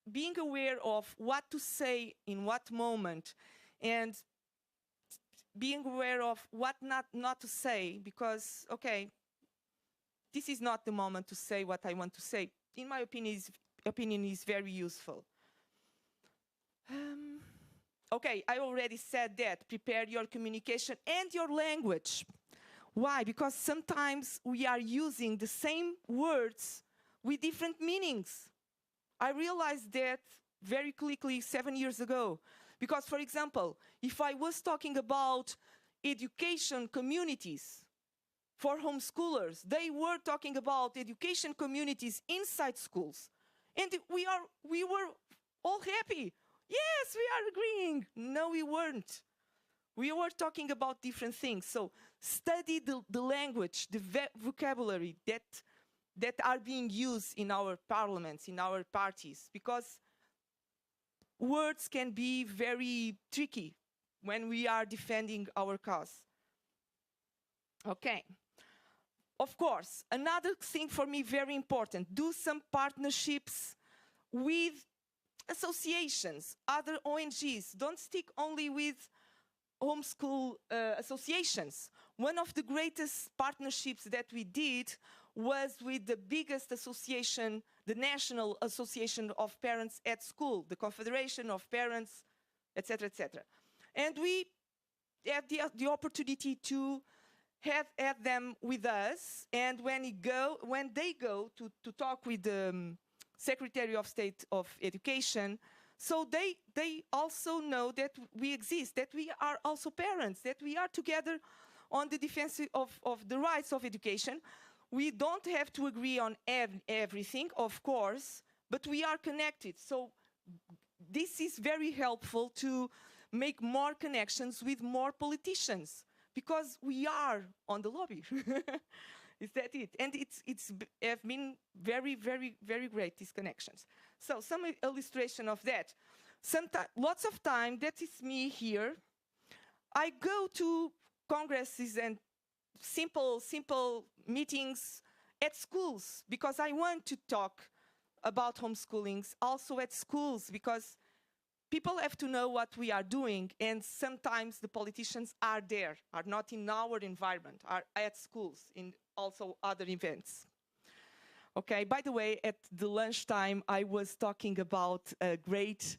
being aware of what to say in what moment, and being aware of what not to say, because, okay, this is not the moment to say what I want to say. In my opinion is very useful. Okay, I already said that. Prepare your communication and your language. Why? Because sometimes we are using the same words with different meanings. I realized that very quickly 7 years ago. Because, for example, if I was talking about education communities for homeschoolers, they were talking about education communities inside schools. And we were all happy. Yes, we are agreeing. No, we weren't. We were talking about different things. So study the language, the vocabulary that are being used in our parliaments, in our parties, because words can be very tricky when we are defending our cause. Okay. Of course, another thing for me very important, do some partnerships with associations, other ONGs. Don't stick only with homeschool associations. One of the greatest partnerships that we did was with the biggest association, the National Association of Parents at School, the Confederation of Parents, etc., etc. And we had the opportunity to have them with us, and when they go to talk with the Secretary of State of Education, so they also know that we exist, that we are also parents, that we are together on the defense of the rights of education. We don't have to agree on everything, of course, but we are connected. So this is very helpful to make more connections with more politicians, because we are on the lobby. Is that it? And it's have been very, very, very great, these connections. So some illustration of that. Lots of time, that is me here. I go to congresses and simple meetings at schools, because I want to talk about homeschooling also at schools, because people have to know what we are doing, and sometimes the politicians are there, are not in our environment, are at schools, in also other events. Okay, by the way, at the lunchtime, I was talking about a great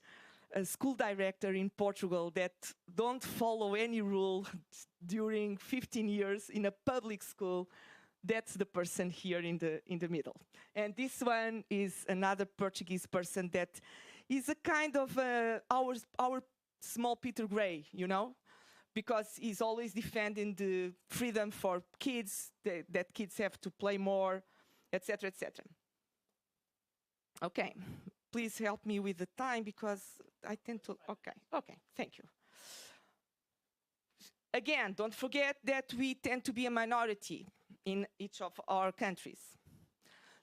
school director in Portugal that don't follow any rule during 15 years in a public school. That's the person here in the middle. And this one is another Portuguese person that is a kind of our small Peter Gray, you know, because he's always defending the freedom for kids, that kids have to play more, etc., etc. Okay, please help me with the time, because I tend to, okay, thank you. Again, don't forget that we tend to be a minority in each of our countries.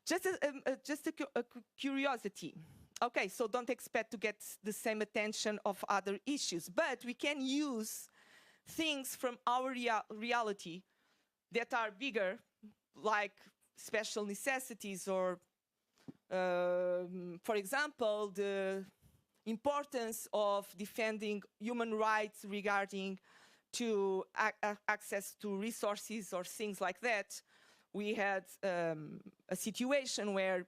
Just a curiosity. Okay, so don't expect to get the same attention of other issues, but we can use things from our reality that are bigger, like special necessities, or, for example, the importance of defending human rights regarding to access to resources or things like that. We had a situation where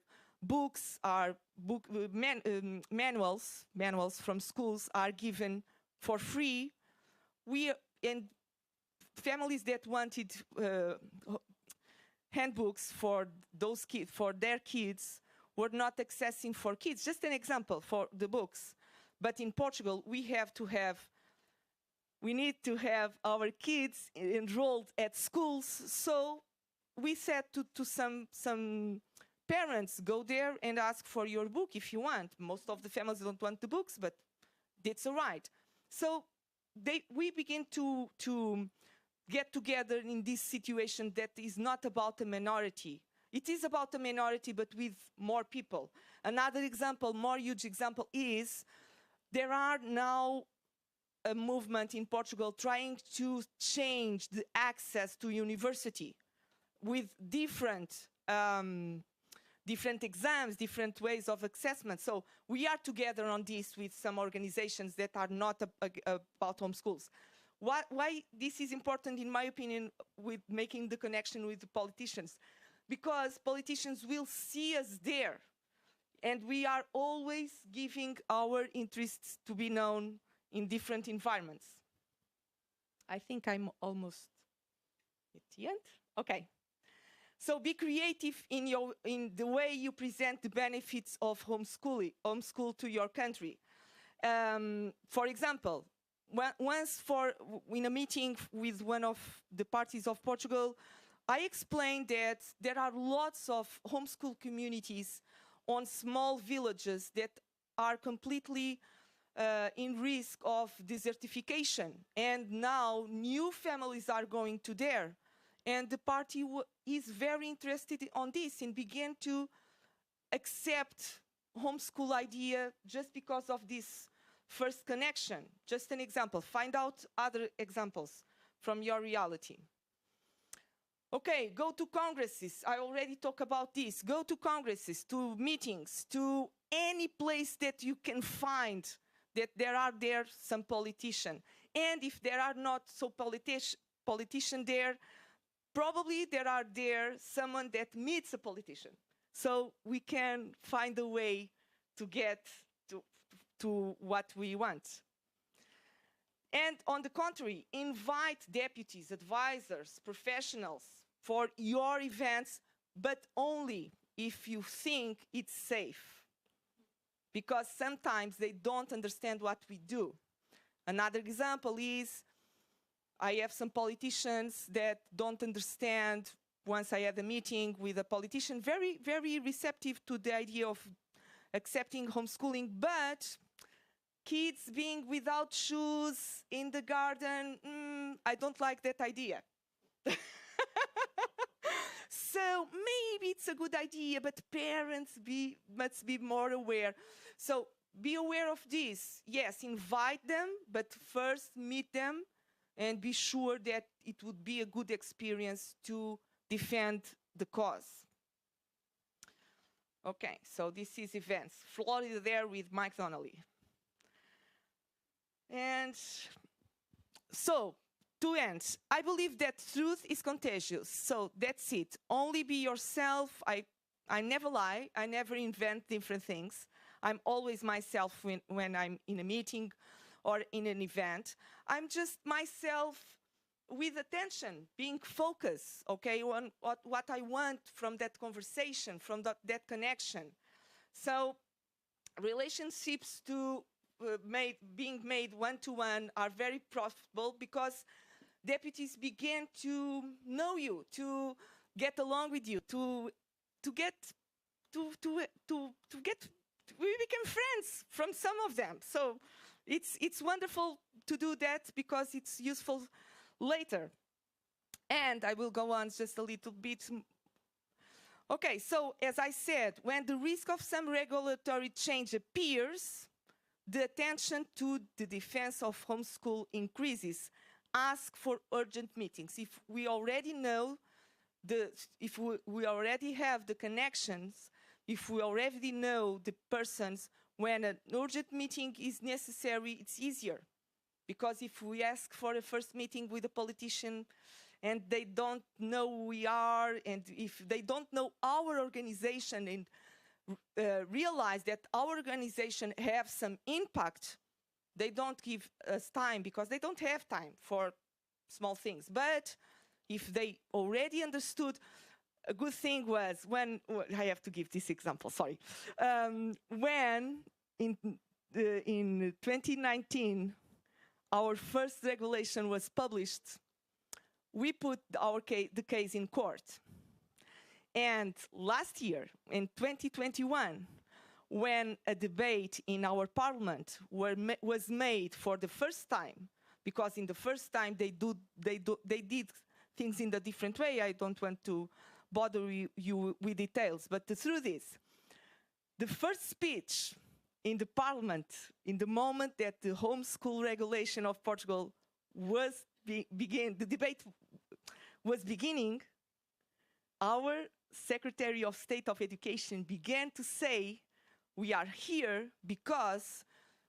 manuals from schools are given for free. And families that wanted handbooks for those kids, for their kids, were not accessing for kids. Just an example for the books. But in Portugal, we need to have our kids enrolled at schools. So we said to some parents, go there and ask for your book if you want. Most of the families don't want the books, but it's all right. So we begin to get together in this situation that is not about a minority. It is about a minority, but with more people. Another example, more huge example, is there are now a movement in Portugal trying to change the access to university with different exams, different ways of assessment. So we are together on this with some organizations that are not about homeschools. Why this is important, in my opinion, with making the connection with the politicians? Because politicians will see us there, and we are always giving our interests to be known in different environments. I think I'm almost at the end. Okay. So be creative in the way you present the benefits of homeschool to your country. For example, in a meeting with one of the parties of Portugal, I explained that there are lots of homeschool communities on small villages that are completely in risk of desertification. And now new families are going to there. And the party is very interested on this and began to accept homeschool idea just because of this first connection. Just an example. Find out other examples from your reality. Okay, go to congresses. I already talked about this. Go to congresses, to meetings, to any place that you can find that there are some politician. And if there are not so politician there, probably there are someone that meets a politician. So we can find a way to get to what we want. And on the contrary, invite deputies, advisors, professionals for your events, but only if you think it's safe. Because sometimes they don't understand what we do. Another example is, I have some politicians that don't understand. Once I had a meeting with a politician, very, very receptive to the idea of accepting homeschooling, but kids being without shoes in the garden, I don't like that idea. So maybe it's a good idea, but parents must be more aware. So be aware of this. Yes, invite them, but first meet them and be sure that it would be a good experience to defend the cause. Okay, so this is events. Florida there with Mike Donnelly. And so, to end, I believe that truth is contagious. So that's it. Only be yourself. I never lie. I never invent different things. I'm always myself when I'm in a meeting or in an event. I'm just myself with attention, being focused, okay, on what I want from that conversation, from that connection. So relationships being made one-to-one are very profitable because deputies begin to know you, to get along with you, we become friends from some of them. So it's wonderful to do that because it's useful later. And I will go on just a little bit. Okay, so as I said, when the risk of some regulatory change appears, the attention to the defense of homeschool increases. Ask for urgent meetings. If we already know, if we already have the connections, if we already know the persons, when an urgent meeting is necessary, it's easier. Because if we ask for a first meeting with a politician and they don't know who we are, and if they don't know our organization and realize that our organization has some impact, they don't give us time because they don't have time for small things. But if they already understood, a good thing was when, I have to give this example, sorry. When in 2019, our first regulation was published, we put the case in court. And last year, in 2021, when a debate in our parliament was made for the first time, because in the first time they did things in a different way. I don't want to bother you with details, but through this, the first speech in the parliament, in the moment that the homeschool regulation of Portugal was the debate was beginning, our Secretary of State of Education began to say, we are here because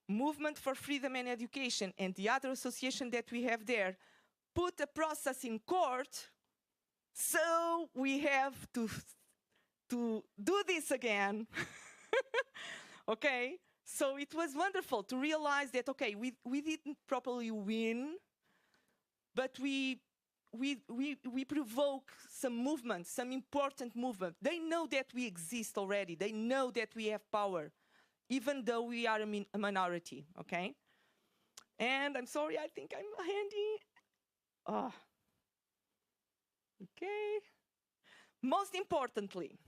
Movement for Freedom and Education and the other association that we have there put a process in court, so we have to do this again. Okay, so it was wonderful to realize that, okay, we didn't properly win, but we provoke some movement, some important movement. They know that we exist already. They know that we have power, even though we are a minority, okay? And I'm sorry, I think I'm handy. Oh. Okay. Most importantly,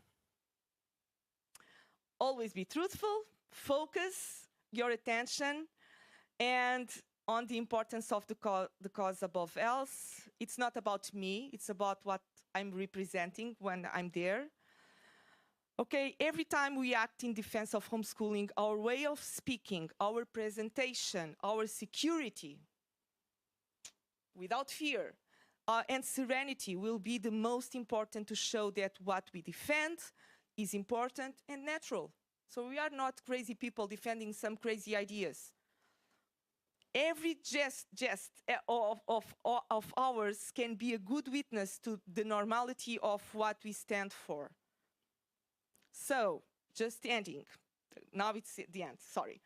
always be truthful, focus your attention, and on the importance of the cause above else. It's not about me, it's about what I'm representing when I'm there. Okay, every time we act in defense of homeschooling, our way of speaking, our presentation, our security, without fear, and serenity will be the most important to show that what we defend is important and natural. So we are not crazy people defending some crazy ideas. Every jest of ours can be a good witness to the normality of what we stand for. So, just ending. Now it's the end, sorry.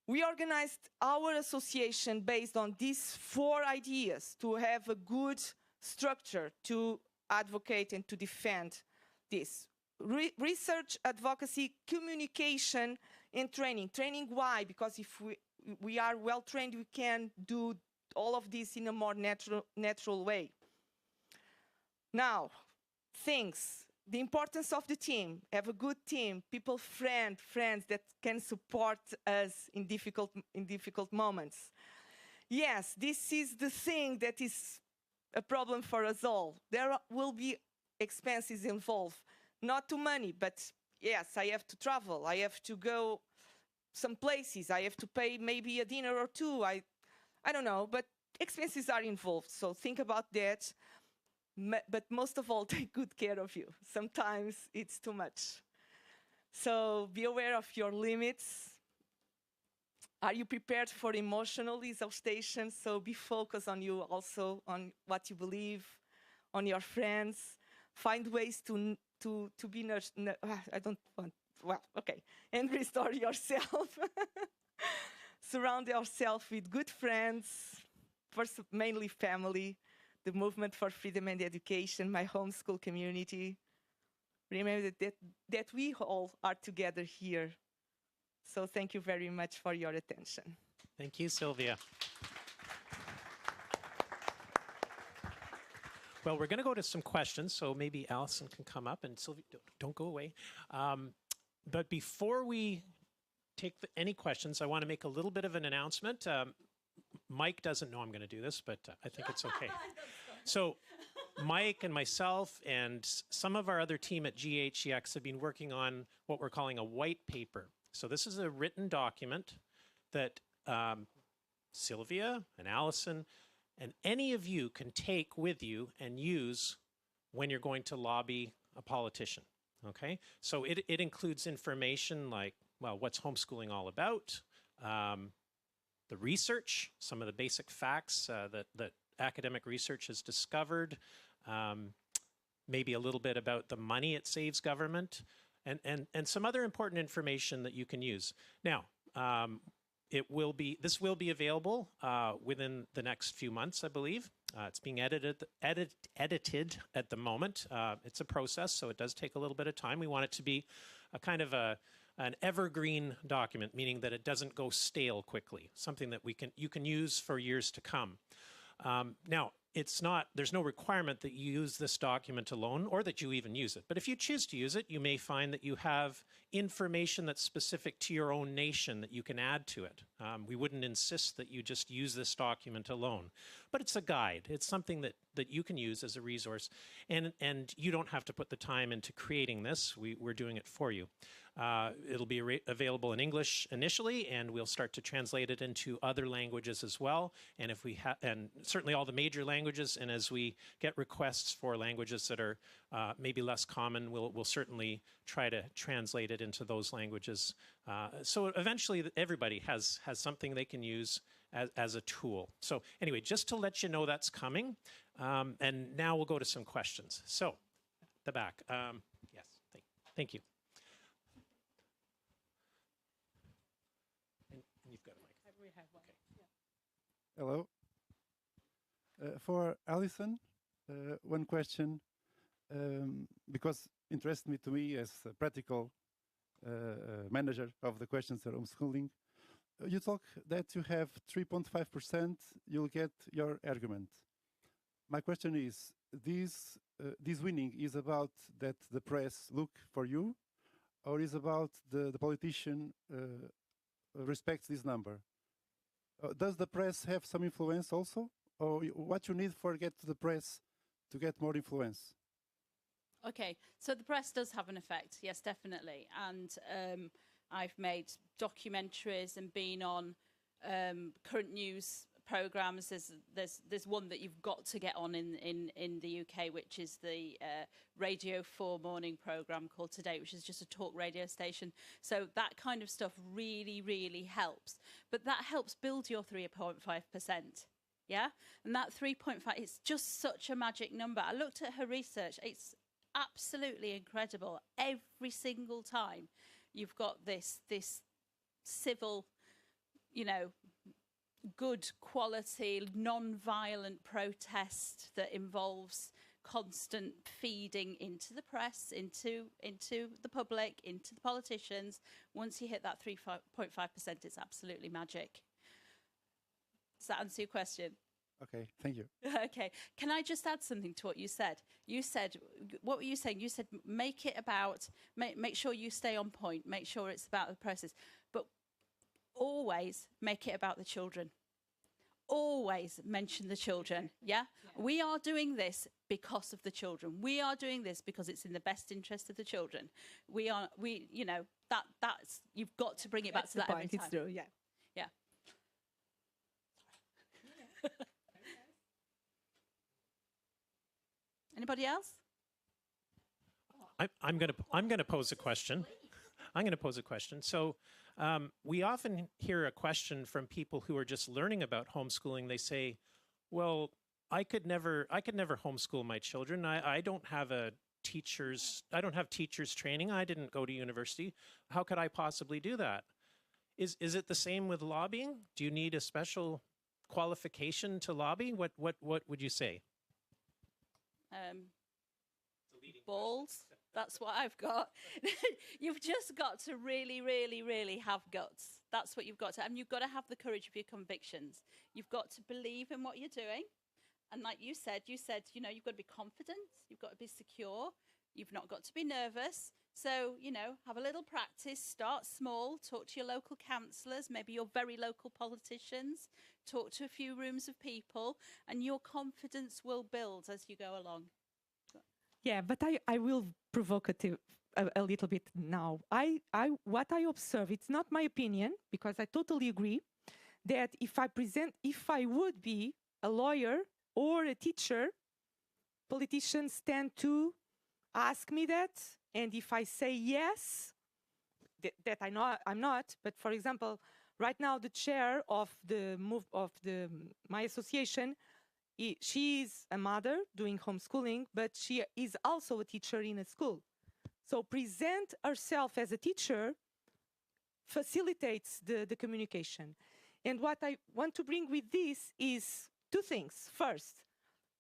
We organized our association based on these 4 ideas to have a good structure to advocate and to defend this. Research, advocacy, communication, and training. Training, why? Because if we are well trained, we can do all of this in a more natural way. Now, the importance of the team. Have a good team, people, friends that can support us in difficult moments. Yes, this is the thing that is a problem for us all. There will be expenses involved. Not too many, but yes, I have to travel. I have to go some places. I have to pay maybe a dinner or 2. I don't know, but expenses are involved. So think about that. But most of all, take good care of you. Sometimes it's too much. So be aware of your limits. Are you prepared for emotional exhaustion? So be focused on you also, on what you believe, on your friends. Find ways to be nurtured. I don't want, well, okay. And restore yourself. Surround yourself with good friends, first, mainly family, the Movement for Freedom and Education, my homeschool community. Remember that we all are together here. So thank you very much for your attention. Thank you, Sylvia. Well, we're going to go to some questions, so maybe Allison can come up, and Sylvia, don't go away. But before we take any questions, I want to make a little bit of an announcement. Mike doesn't know I'm going to do this, but I think it's okay. So Mike and myself and some of our other team at GHEX have been working on what we're calling a white paper. So this is a written document that Sylvia and Allison and any of you can take with you and use when you're going to lobby a politician, okay? So it includes information like, well, what's homeschooling all about, the research, some of the basic facts that academic research has discovered, maybe a little bit about the money it saves government, and some other important information that you can use. Now, this will be available within the next few months, I believe. It's being edited at the moment. It's a process, so it does take a little bit of time. We want it to be a kind of an evergreen document, meaning that it doesn't go stale quickly, something that you can use for years to come. Now, there's no requirement that you use this document alone or that you even use it. But if you choose to use it, you may find that you have information that's specific to your own nation that you can add to it. We wouldn't insist that you just use this document alone. But it's a guide. It's something that you can use as a resource. And you don't have to put the time into creating this. We're doing it for you. It'll be available in English initially, and we'll start to translate it into other languages as well. And if we and certainly all the major languages. And as we get requests for languages that are maybe less common, we'll certainly try to translate it into those languages. So eventually, everybody has something they can use as a tool. So anyway, just to let you know that's coming. And now we'll go to some questions. So, the back. Yes, thank you. And you've got a mic. We have one. Okay. Hello. For Allison, one question, because interests me to me as a practical manager of the questions of homeschooling. You talk that you have 3.5%, you'll get your argument. My question is, this winning is about that the press look for you, or is about the politician respects this number? Does the press have some influence also? Or what you need for get to the press to get more influence? Okay, so the press does have an effect, yes, definitely. And I've made documentaries and been on current news programs. There's one that you've got to get on in the UK, which is the Radio 4 morning program called Today, which is just a talk radio station. So that kind of stuff really, really helps. But that helps build your 3.5%. Yeah, and that 3.5, it's just such a magic number. I looked at her research. It's absolutely incredible. Every single time you've got this civil, you know, good quality, non-violent protest that involves constant feeding into the press, into the public, into the politicians. Once you hit that 3.5%, it's absolutely magic. Does that answer your question? Okay, thank you. Okay. Can I just add something to what you said? You said, what were you saying? You said make it about, make sure you stay on point, make sure it's about the process, but always make it about the children. Always mention the children, yeah? We are doing this because of the children. We are doing this because it's in the best interest of the children. You know, that's, you've got to bring it back to that every time. It's true, yeah. Yeah. Anybody else? I'm going to pose a question. I'm going to pose a question. So we often hear a question from people who are just learning about homeschooling. They say, "Well, I could never homeschool my children. I don't have teachers training. I didn't go to university. How could I possibly do that?" Is it the same with lobbying? Do you need a special qualification to lobby? What would you say? Balls. That's what I've got. You've just got to really, really, really have guts. That's what you've got to. And you've got to have the courage of your convictions. You've got to believe in what you're doing. And like you said, you know, you've got to be confident. You've got to be secure. You've not got to be nervous. So, you know, have a little practice. Start small. Talk to your local councillors, maybe your very local politicians. Talk to a few rooms of people. And your confidence will build as you go along. Yeah, but I will provoke it a little bit now. What I observe, it's not my opinion, because I totally agree that if I would be a lawyer or a teacher, politicians tend to ask me that, and if I say yes, that I know I'm not. But for example, right now the chair of my association, she is a mother doing homeschooling, but she is also a teacher in a school. So present herself as a teacher facilitates the communication. And what I want to bring with this is two things. First,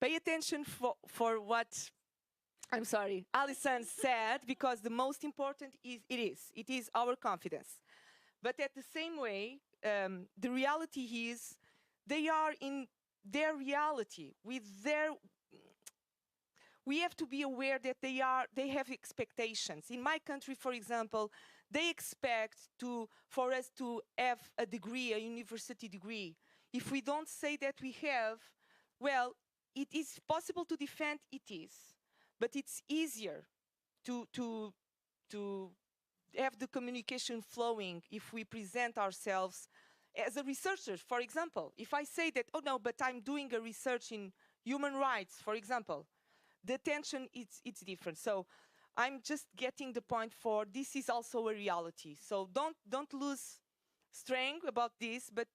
pay attention for what, I'm sorry, Alison said, because the most important it is our confidence. But at the same way, the reality is they are in their reality, we have to be aware that they have expectations. In my country, for example, they expect for us to have a degree, a university degree. If we don't say that we have, well, it is possible to defend, it is, but it's easier to have the communication flowing if we present ourselves as a researcher, for example. If I say that, oh no, but I'm doing a research in human rights, for example, the tension, it's different. So I'm just getting the point for this is also a reality. So don't lose strength about this, but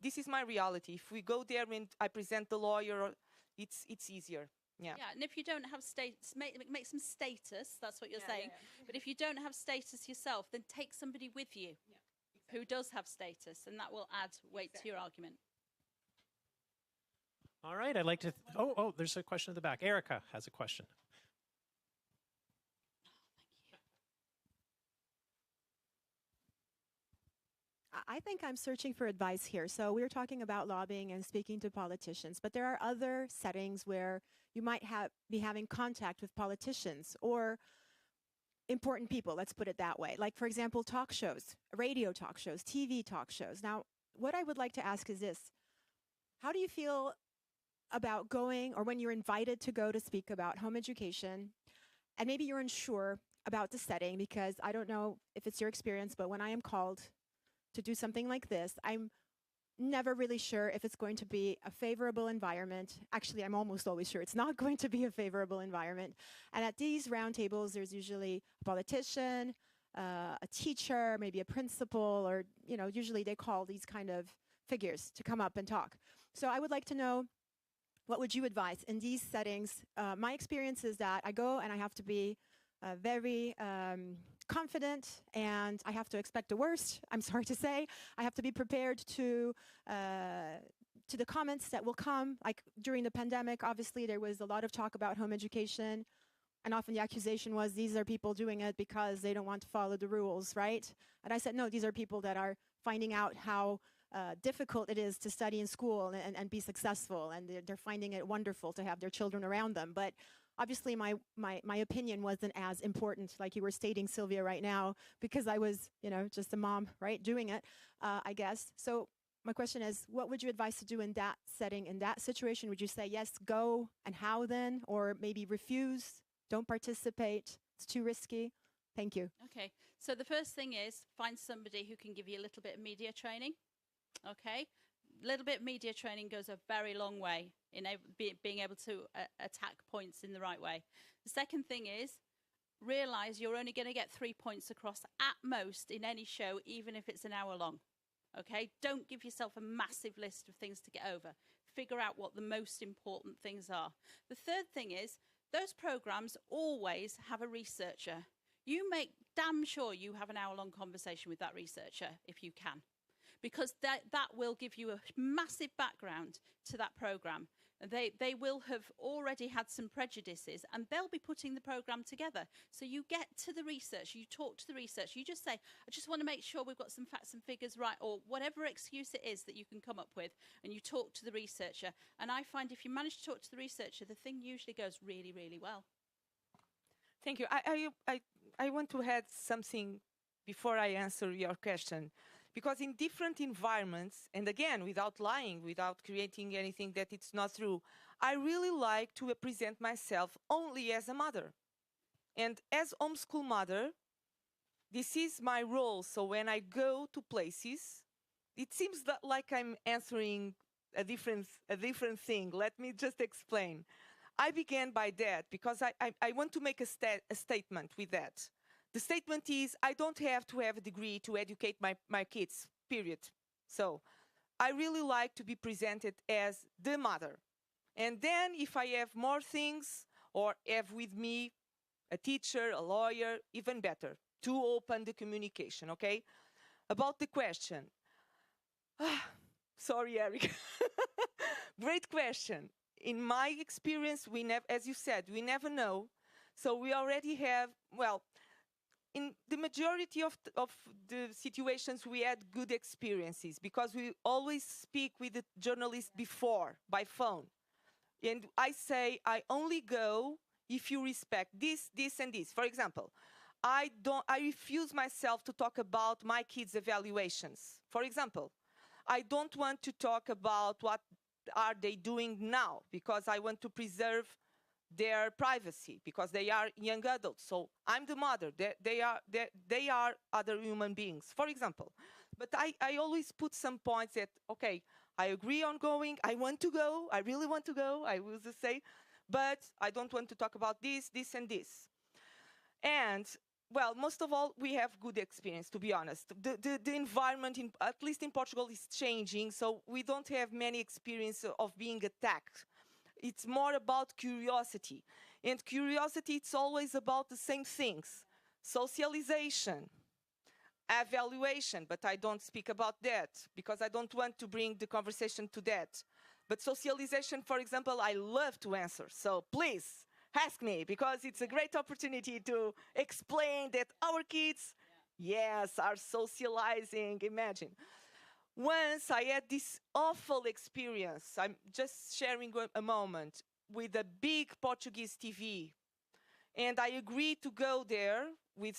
this is my reality. If we go there and I present the lawyer, it's easier. Yeah. Yeah, and if you don't have status, make some status, that's what you're saying. But if you don't have status yourself, then take somebody with you who does have status, and that will add weight to your argument. All right, I'd like to, there's a question at the back. Erica has a question. I think I'm searching for advice here. So we're talking about lobbying and speaking to politicians, but there are other settings where you might be having contact with politicians or important people, let's put it that way. Like, for example, talk shows, radio talk shows, TV talk shows. Now, what I would like to ask is this. How do you feel about going, or when you're invited to go to speak about home education, and maybe you're unsure about the setting, because I don't know if it's your experience, but when I am called to do something like this, I'm never really sure if it's going to be a favorable environment. Actually, I'm almost always sure it's not going to be a favorable environment. And at these roundtables, there's usually a politician, a teacher, maybe a principal, or, you know, usually they call these kind of figures to come up and talk. So I would like to know, what would you advise in these settings? My experience is that I go and I have to be very confident, and I have to expect the worst. I'm sorry to say. I have to be prepared to the comments that will come. Like during the pandemic, obviously there was a lot of talk about home education, and often the accusation was these are people doing it because they don't want to follow the rules, right? And I said, no, these are people that are finding out how difficult it is to study in school and be successful, and they're finding it wonderful to have their children around them. But obviously, my opinion wasn't as important, like you were stating, Sylvia, right now, because I was, you know, just a mom, right, doing it, I guess. So my question is, what would you advise to do in that setting, in that situation? Would you say, yes, go, and how then? Or maybe refuse, don't participate, it's too risky? Thank you. Okay, so the first thing is find somebody who can give you a little bit of media training. Okay, a little bit of media training goes a very long way in being able to attack points in the right way. The second thing is realize you're only going to get 3 points across at most in any show, even if it's an hour long. Okay, don't give yourself a massive list of things to get over. Figure out what the most important things are. The third thing is those programs always have a researcher. You make damn sure you have an hour-long conversation with that researcher if you can, because that will give you a massive background to that program. They will have already had some prejudices, and they'll be putting the program together. So you get to the research, you talk to the research, you just say, I just want to make sure we've got some facts and figures right, or whatever excuse it is that you can come up with, and you talk to the researcher. And I find if you manage to talk to the researcher, the thing usually goes really, really well. Thank you. I want to add something before I answer your question. Because in different environments, and again, without lying, without creating anything that it's not true, I really like to present myself only as a mother. And as homeschool mother, this is my role. So when I go to places, it seems that like I'm answering a different thing. Let me just explain. I began by that because I want to make a statement with that. The statement is, I don't have to have a degree to educate my kids, period. So I really like to be presented as the mother. And then if I have more things, or have with me a teacher, a lawyer, even better, to open the communication, okay? About the question. Sorry, Eric. Great question. In my experience, as you said, we never know. So we already have, well, in the majority of the situations, we had good experiences because we always speak with the journalist before, by phone. And I say, I only go if you respect this, this, and this. For example, I refuse myself to talk about my kids' evaluations. For example, I don't want to talk about what are they doing now because I want to preserve their privacy because they are young adults. So I'm the mother. They are other human beings, for example. But I always put some points that, okay, I agree on going. I want to go. I really want to go. I will just say, but I don't want to talk about this, this, and this. And well, most of all, we have good experience, to be honest. The environment, at least in Portugal, is changing, so we don't have many experience of being attacked. It's more about curiosity. And curiosity, it's always about the same things. Socialization, evaluation, but I don't speak about that because I don't want to bring the conversation to that. But socialization, for example, I love to answer. So please, ask me, because it's a great opportunity to explain that our kids, yes, are socializing. Imagine. Once I had this awful experience, I'm just sharing a moment, with a big Portuguese TV. And I agreed to go there with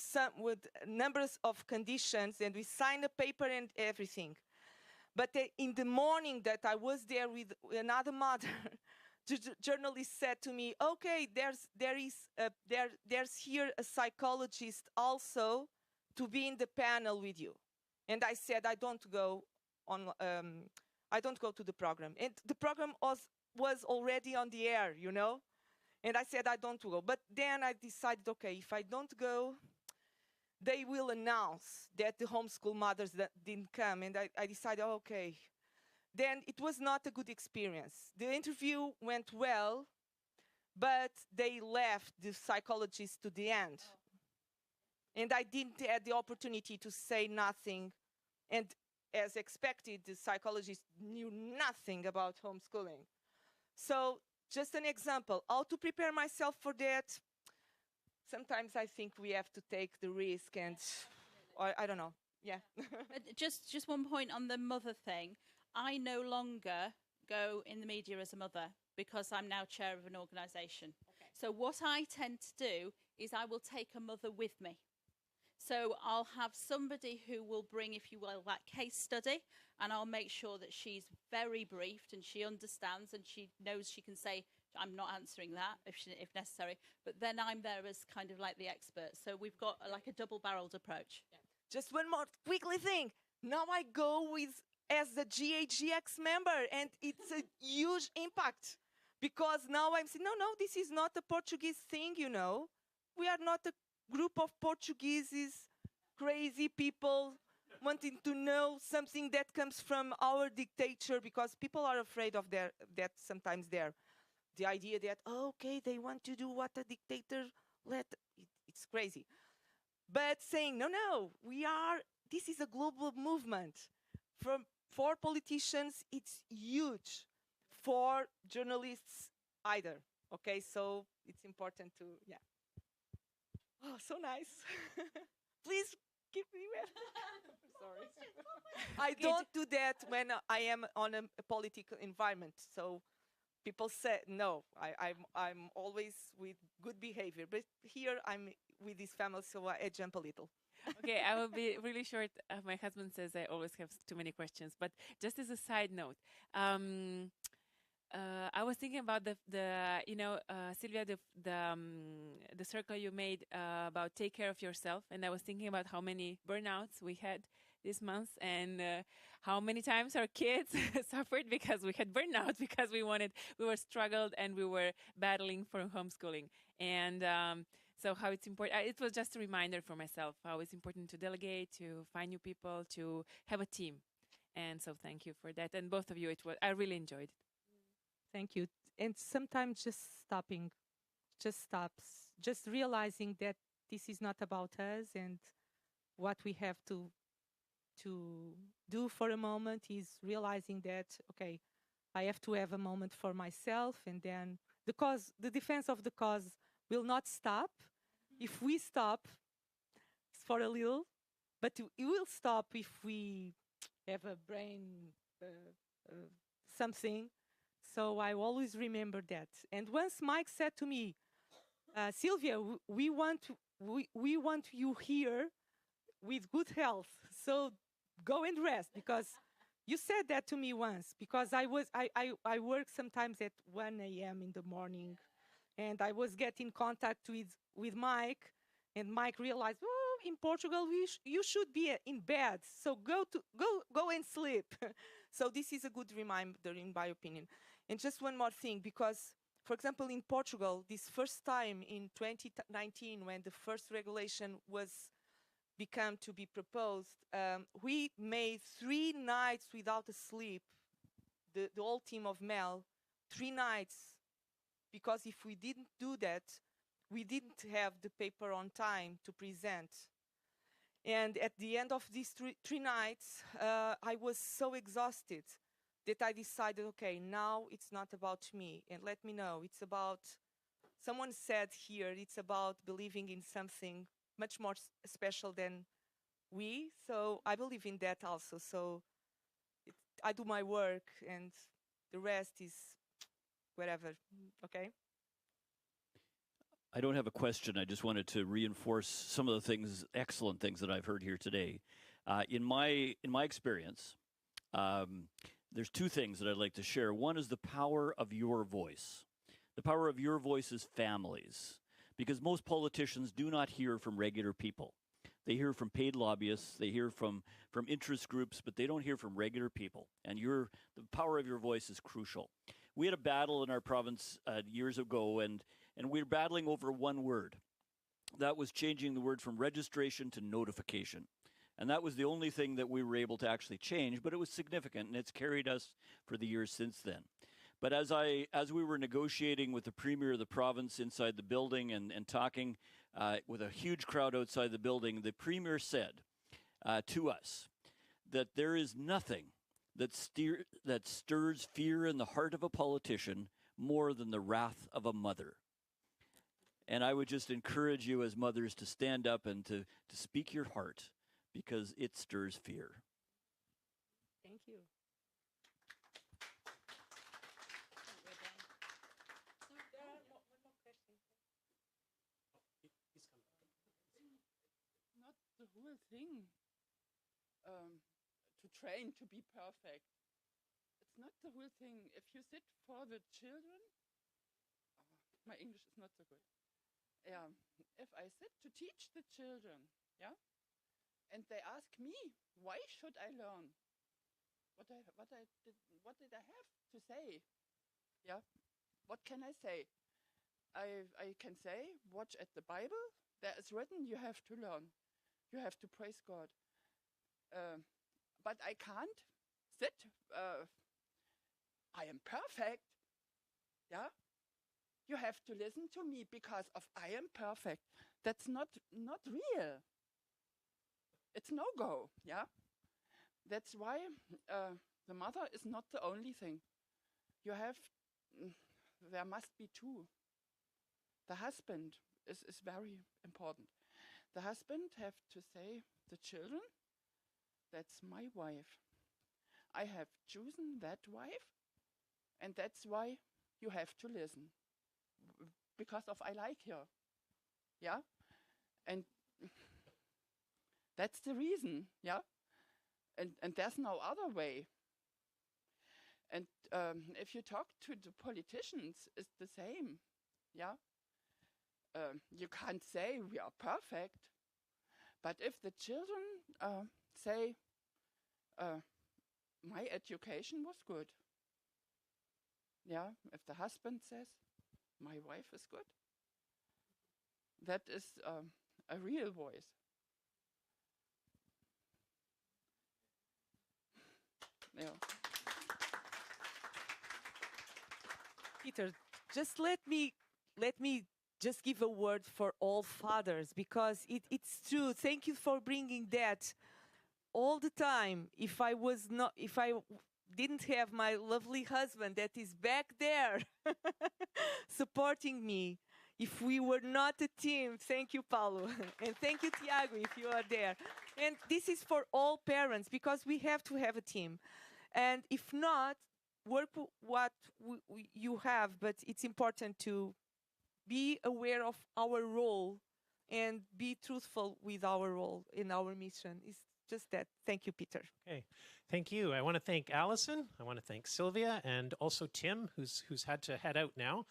numbers of conditions, and we signed a paper and everything. But in the morning that I was there with another mother, the journalist said to me, okay, there's here a psychologist also to be in the panel with you. And I said, I don't go to the program. And the program was already on the air, you know? And I said, I don't go. But then I decided, okay, if I don't go, they will announce that the homeschool mothers that didn't come. And I decided, okay. Then it was not a good experience. The interview went well, but they left the psychologist to the end. And I didn't have the opportunity to say nothing. And as expected, the psychologist knew nothing about homeschooling. So just an example, how to prepare myself for that. Sometimes I think we have to take the risk and, I don't know, yeah. just one point on the mother thing. I no longer go in the media as a mother because I'm now chair of an organisation. Okay. So what I tend to do is I will take a mother with me. So I'll have somebody who will bring, if you will, that case study, and I'll make sure that she's very briefed and she understands and she knows she can say, I'm not answering that if necessary, but then I'm there as kind of like the expert. So we've got like a double-barreled approach. Yeah. Just one more quickly thing. Now I go as a GHEX member, and it's a huge impact because now I'm saying, no, this is not a Portuguese thing, you know. We are not a group of Portuguese crazy people wanting to know something that comes from our dictator, because people are afraid of that sometimes there. The idea that, okay, they want to do what a dictator it's crazy. But saying, no, this is a global movement. For politicians, it's huge. For journalists, either. Okay, so it's important to, yeah. Oh, so nice. Please keep me with. Sorry. I don't do that when I am on a political environment. So people say, no, I'm always with good behavior. But here I'm with this family, so I jump a little. Okay, I will be really short. My husband says I always have too many questions, but just as a side note, I was thinking about Sylvia, the circle you made about take care of yourself, and I was thinking about how many burnouts we had this month, and how many times our kids suffered because we had burnout, because we were struggled and we were battling for homeschooling, and so how it's important. It was just a reminder for myself how it's important to delegate, to find new people, to have a team, and so thank you for that. And both of you, I really enjoyed it. Thank you. And sometimes just stops, just realizing that this is not about us, and what we have to do for a moment is realizing that, okay, I have to have a moment for myself, and then the defense of the cause will not stop. If we stop, it's for a little, but it will stop if we have a brain something. So I always remember that. And once Mike said to me, Sylvia, we want you here with good health. So go and rest, because you said that to me once, because I work sometimes at 1 a.m. in the morning, And I was getting contact with Mike, and Mike realized, oh, in Portugal, you should be in bed, so go and sleep. So this is a good reminder, in my opinion. And just one more thing, because, for example, in Portugal, this first time in 2019, when the first regulation was become to be proposed, we made 3 nights without a sleep, the whole team of Mel, 3 nights, because if we didn't do that, we didn't have the paper on time to present. And at the end of these 3 nights, I was so exhausted that I decided, okay, now it's not about me, and let me know, it's about, someone said here, it's about believing in something much more special than we, so I believe in that also. So I do my work, and the rest is whatever, okay? I don't have a question. I just wanted to reinforce some of the things, excellent things that I've heard here today. In my experience, there's 2 things that I'd like to share. One is the power of your voice. The power of your voice is families, because most politicians do not hear from regular people. They hear from paid lobbyists, they hear from interest groups, but they don't hear from regular people. And the power of your voice is crucial. We had a battle in our province years ago, and we were battling over one word. That was changing the word from registration to notification. And that was the only thing that we were able to actually change, but it was significant, and it's carried us for the years since then. But as we were negotiating with the Premier of the province inside the building and talking with a huge crowd outside the building, the Premier said to us that there is nothing that stirs fear in the heart of a politician more than the wrath of a mother. And I would just encourage you as mothers to stand up and to speak your heart, because it stirs fear. Thank you. Not the whole thing to train to be perfect. It's not the whole thing. If you sit for the children, my English is not so good. Yeah, if I sit to teach the children, yeah, and they ask me, why should I learn? What did I have to say? Yeah, what can I say? I can say, watch at the Bible. There is written, you have to learn. You have to praise God. But I can't sit. I am perfect. Yeah. You have to listen to me because of I am perfect. That's not real. It's no-go, yeah? That's why the mother is not the only thing. There must be 2. The husband is very important. The husband have to say, the children, that's my wife. I have chosen that wife, and that's why you have to listen. Because of I like her, yeah? And that's the reason, yeah? And there's no other way. And if you talk to the politicians, it's the same, yeah? You can't say we are perfect, but if the children say, my education was good, yeah? If the husband says, my wife is good, that is a real voice. Yeah. Peter, just let me just give a word for all fathers, because it's true. Thank you for bringing that all the time. If I didn't have my lovely husband that is back there supporting me, if we were not a team, thank you, Paulo, and thank you, Tiago, if you are there. And this is for all parents, because we have to have a team. And if not, work what you have, but it's important to be aware of our role and be truthful with our role in our mission. It's just that. Thank you, Peter. Okay, thank you. I want to thank Allison. I want to thank Sylvia, and also Tim, who's had to head out now.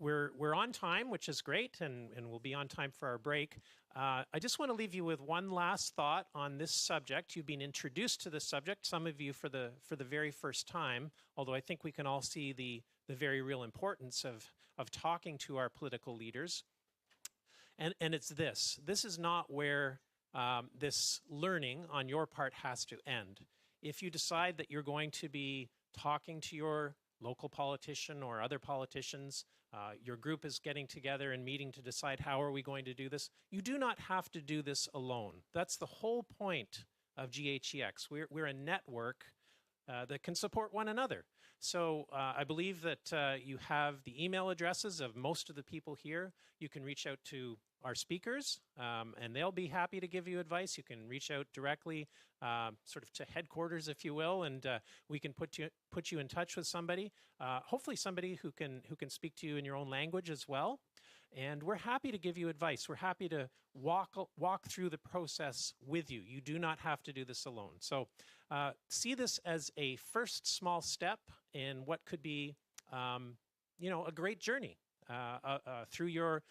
we're on time, which is great, and we'll be on time for our break. I just want to leave you with one last thought on this subject. You've been introduced to this subject, some of you for the very first time, although I think we can all see the very real importance of talking to our political leaders. And it's this. This is not where this learning on your part has to end. If you decide that you're going to be talking to your local politician or other politicians, your group is getting together and meeting to decide how are we going to do this, you do not have to do this alone. That's the whole point of GHEX. We're a network that can support one another. So I believe that you have the email addresses of most of the people here. You can reach out to our speakers, and they'll be happy to give you advice. You can reach out directly, sort of to headquarters, if you will, and we can put you in touch with somebody. Hopefully, somebody who can speak to you in your own language as well. And we're happy to give you advice. We're happy to walk through the process with you. You do not have to do this alone. So see this as a first small step in what could be, a great journey through your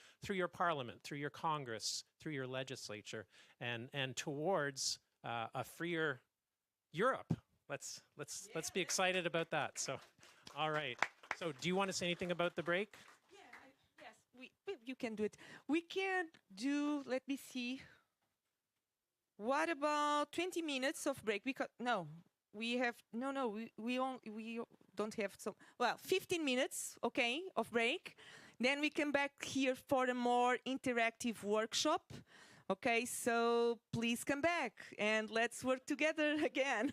parliament, through your Congress, through your legislature, and towards a freer Europe. Let's be excited about that. So, all right. So, do you want to say anything about the break? You can do it. We can do, let me see. What about 20 minutes of break? Because we don't have some. Well, 15 minutes, okay, of break. Then we come back here for a more interactive workshop. Okay, so please come back and let's work together again.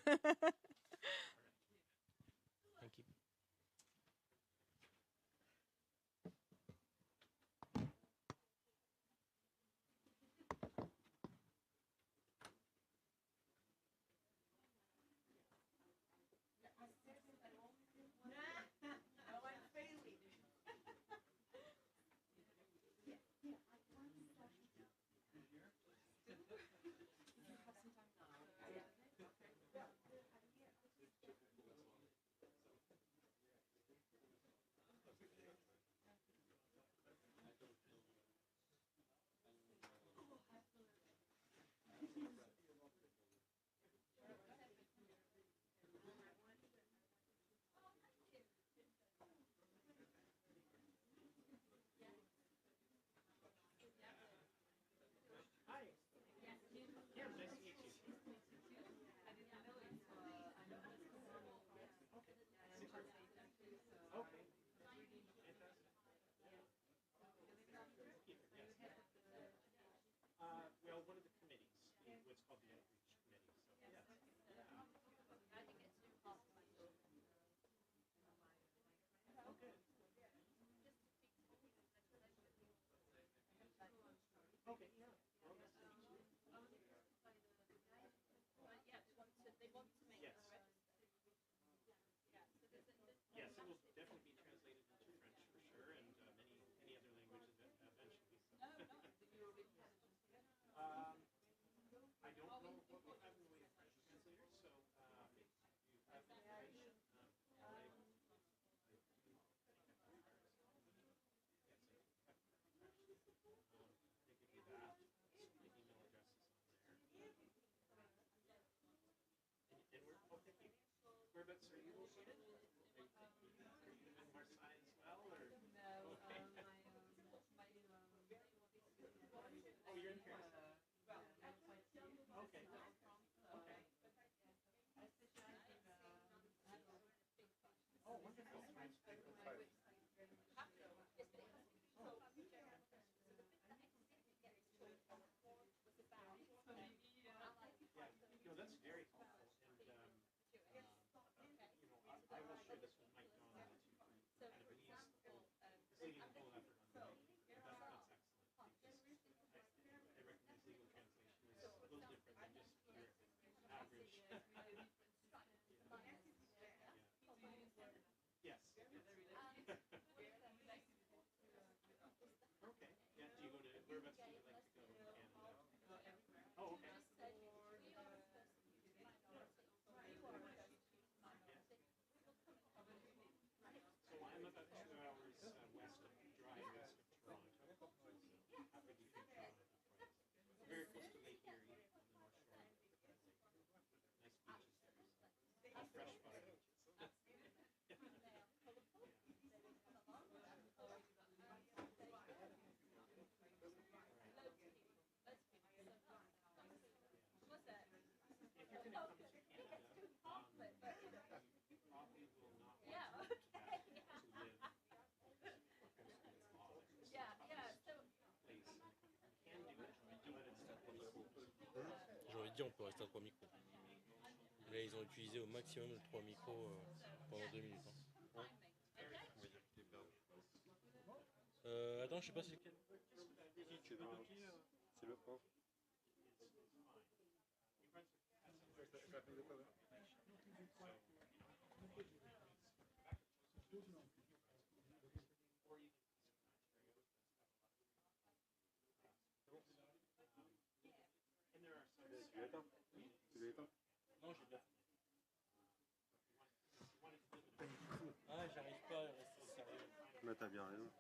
Well, one of the committees, what's called the outreach committee. So, yes. Oh, good. Okay, yeah. Well, nice to meet you. Yes, it will definitely be translated into French for sure, and many other languages eventually. So. I don't know what we have in the way of French translators, so if you have information, they give you that. The email address is on there. And whereabouts are you located? Are you in Marseille as well, or? No, okay. Oh, you're in Paris. Okay. Okay. Oh, wonderful. No, that's very helpful. And I will share this with Mike Donald. J'ai envie de dire, on peut rester à 3 micros. Là, ils ont utilisé au maximum de 3 micros pendant 2 minutes. Hein. Attends, je sais pas c'est lequel. Si tu veux, c'est le 1. Tu l'éteins? Tu l'éteins? Non, j'ai bien. Ah, j'arrive pas à rester sérieux. Mais t'as bien raison.